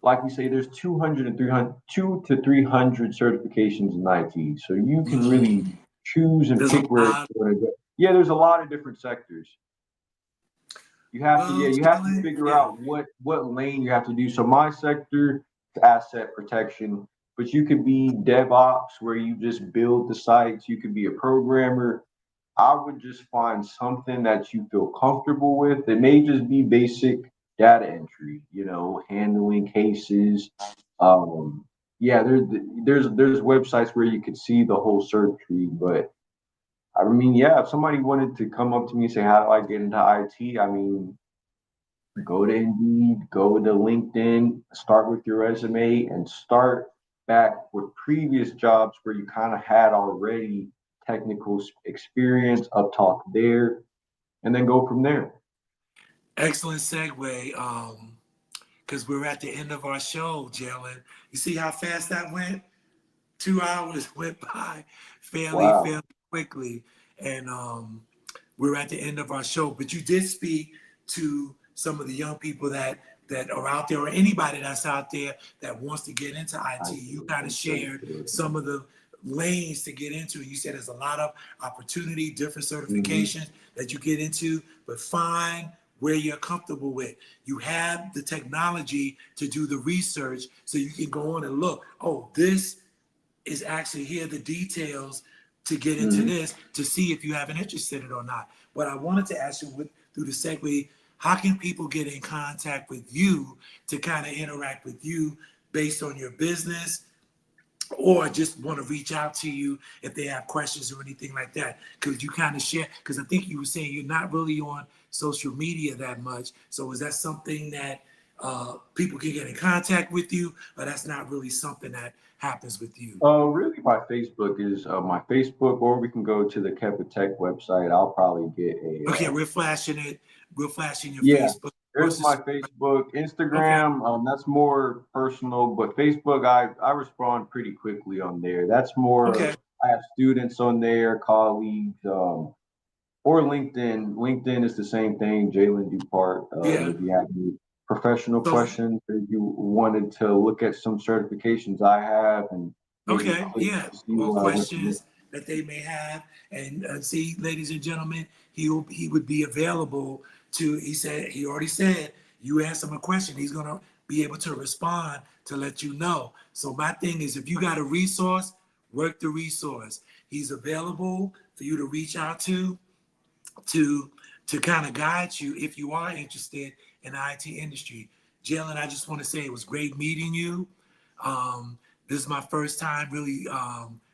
like we say, there's 200 to 300 certifications in IT. So you can really choose and pick where it's going to go. Yeah, there's a lot of different sectors. You have to figure out what lane you have to do. So my sector is asset protection, but you could be DevOps where you just build the sites. You could be a programmer. I would just find something that you feel comfortable with. It may just be basic data entry, handling cases. There's websites where you could see the whole search tree, but I mean, if somebody wanted to come up to me and say, how do I get into IT? I mean, go to Indeed, go to LinkedIn, start with your resume, and start back with previous jobs where you kind of had already technical experience, uptalk there, and then go from there. Excellent segue, because we're at the end of our show, Jalen. You see how fast that went? 2 hours went by fairly quickly, and we're at the end of our show. But you did speak to some of the young people that are out there, or anybody that's out there that wants to get into IT. You kind of shared some of the lanes to get into. You said there's a lot of opportunity, different certifications that you get into, but find where you're comfortable with. You have the technology to do the research, so you can go on and look, oh, this is actually here, the details to get into this, to see if you have an interest in it or not. What I wanted to ask you through the segue, how can people get in contact with you to kind of interact with you based on your business, or just want to reach out to you if they have questions or anything like that? Could you kind of share, because I think you were saying you're not really on social media that much. So is that something that people can get in contact with you, or that's not really something that happens with you? Really, my Facebook is my Facebook, or we can go to the Kepa Tech website. I'll probably get a. Okay, we're flashing it. We're flashing your Facebook. There's my Facebook, Instagram. That's more personal, but Facebook, I respond pretty quickly on there. That's more. Okay. I have students on there, colleagues, or LinkedIn. LinkedIn is the same thing. Jalen Dupart. If you have any professional questions, or you wanted to look at some certifications I have, and or questions that they may have, and see, ladies and gentlemen, he would be available to. He already said you ask him a question, he's gonna be able to respond to let you know. So my thing is, if you got a resource, work the resource. He's available for you to reach out to kind of guide you if you are interested in the IT industry. Jalen, I just want to say it was great meeting you. This is my first time really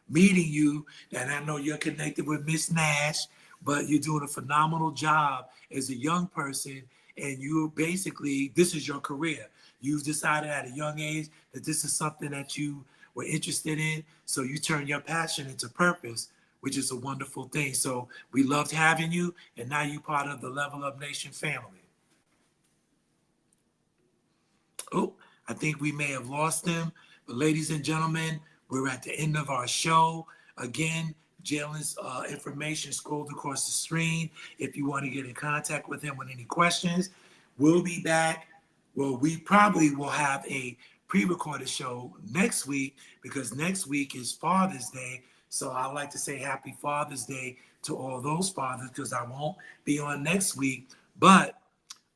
meeting you, and I know you're connected with Miss Nash, but you're doing a phenomenal job as a young person, and you basically, this is your career. You've decided at a young age that this is something that you were interested in, so you turn your passion into purpose, which is a wonderful thing. So we loved having you, and now you're part of the Level Up Nation family. Oh, I think we may have lost them, but ladies and gentlemen, we're at the end of our show. Again, Jalen's information scrolled across the screen. If you want to get in contact with him with any questions, we'll be back. Well, we probably will have a pre-recorded show next week, because next week is Father's Day. So I'd like to say happy Father's Day to all those fathers, because I won't be on next week. But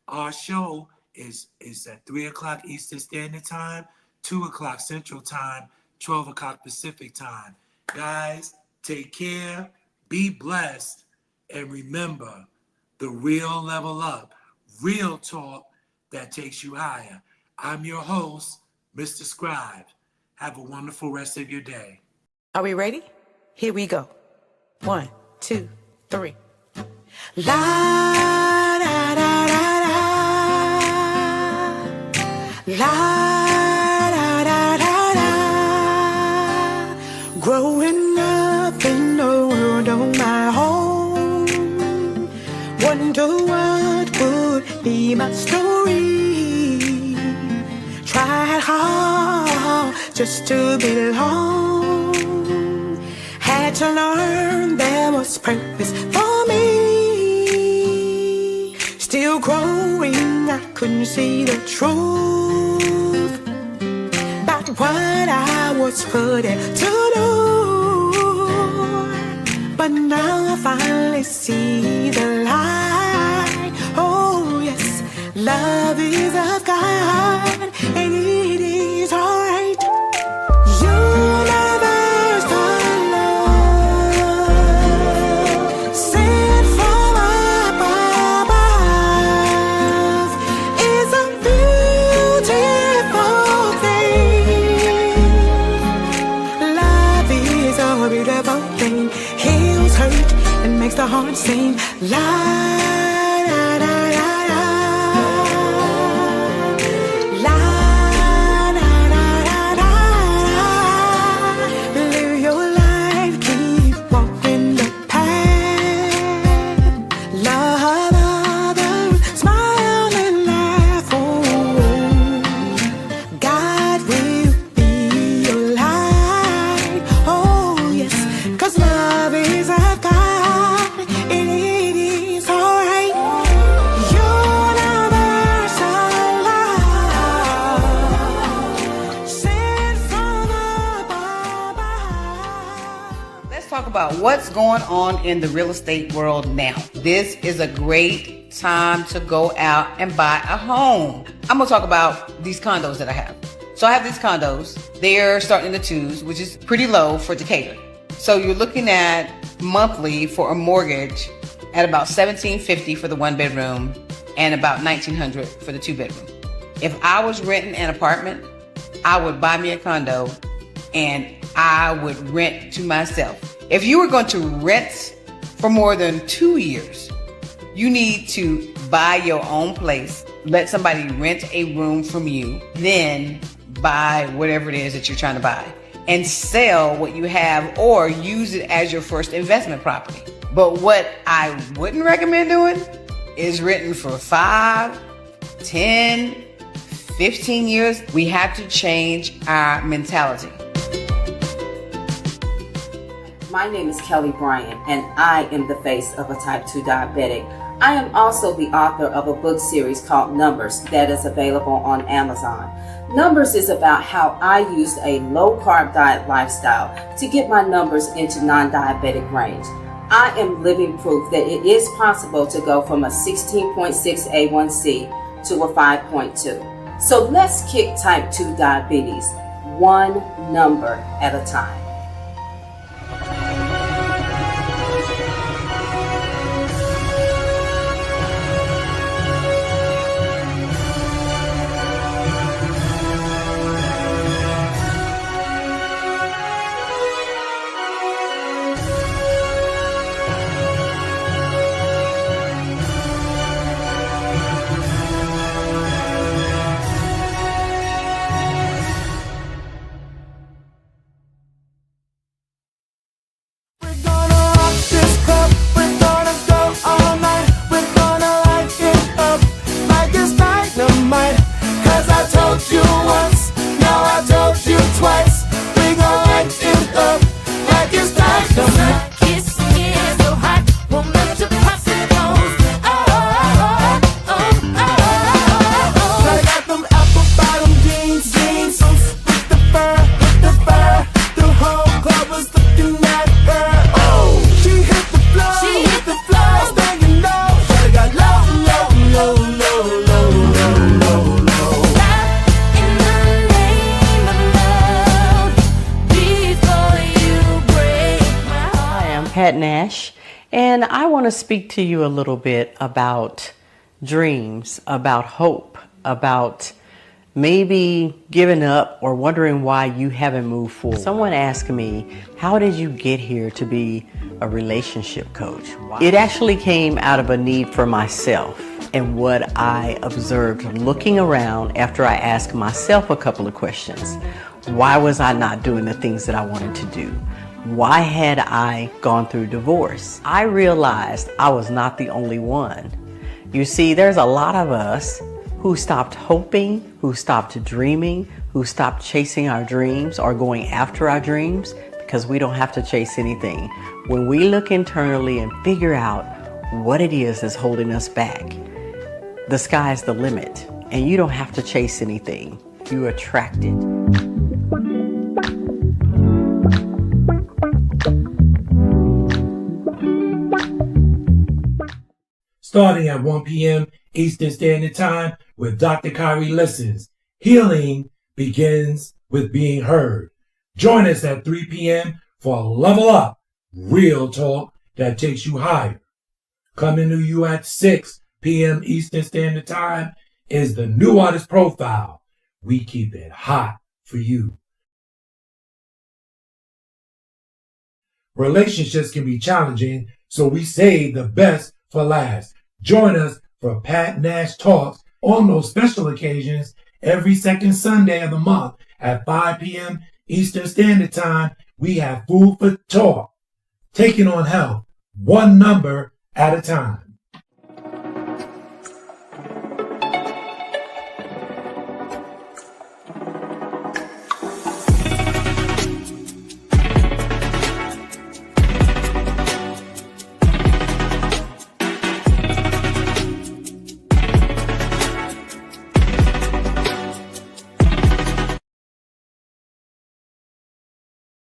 our show is at 3 o'clock Eastern Standard Time, 2 o'clock Central Time, 12 o'clock Pacific Time. Guys, take care, be blessed, and remember, the real level up, real talk that takes you higher. I'm your host, Mr. Scribe. Have a wonderful rest of your day. Are we ready? Here we go. 1, 2, 3. La da da da da. La da da da da. Growing up in the world of my home, wonder what would be my story. Tried hard just to belong. Had to learn there was purpose for me. Still growing, I couldn't see the truth about what I was put to do. But now I finally see the light. Oh yes, love is of God, and it is alright. Universe love sent from above is a beautiful thing. Love is a beautiful thing. Heals hurt and makes the heart sing. La da da da da. La da da da da. Live your life, keep walking the path. Love others, smile and laugh. Oh, God will be your light. Oh yes, 'cause love is of God, and it is alright. You what's going on in the real estate world now. This is a great time to go out and buy a home. I'm gonna talk about these condos that I have. So I have these condos. They're starting in the twos, which is pretty low for Decatur. So you're looking at monthly for a mortgage at about $1,750 for the 1-bedroom and about $1,900 for the 2-bedroom. If I was renting an apartment, I would buy me a condo and I would rent to myself. If you were going to rent for more than 2 years, you need to buy your own place, let somebody rent a room from you, then buy whatever it is that you're trying to buy and sell what you have or use it as your first investment property. But what I wouldn't recommend doing is renting for 5, 10, 15 years. We have to change our mentality. My name is Kelly Bryant, and I am the face of a type 2 diabetic. I am also the author of a book series called Numbers that is available on Amazon. Numbers is about how I used a low-carb diet lifestyle to get my numbers into non-diabetic range. I am living proof that it is possible to go from a 16.6 A1C to a 5.2. So let's kick type 2 diabetes one number at a time. And I want to speak to you a little bit about dreams, about hope, about maybe giving up or wondering why you haven't moved forward. Someone asked me, how did you get here to be a relationship coach? It actually came out of a need for myself and what I observed looking around after I asked myself a couple of questions. Why was I not doing the things that I wanted to do? Why had I gone through divorce? I realized I was not the only one. You see, there's a lot of us who stopped hoping, who stopped dreaming, who stopped chasing our dreams or going after our dreams because we don't have to chase anything. When we look internally and figure out what it is that's holding us back, the sky's the limit and you don't have to chase anything. You attract it. Starting at 1 p.m. Eastern Standard Time with Dr. Kyrie Listens. Healing begins with being heard. Join us at 3 p.m. for Level Up, real talk that takes you higher. Coming to you at 6 p.m. Eastern Standard Time is the New Artist Profile. We keep it hot for you. Relationships can be challenging, so we save the best for last. Join us for Pat Nash Talks on those special occasions every second Sunday of the month at 5 p.m. Eastern Standard Time. We have food for talk, taking on health, one number at a time.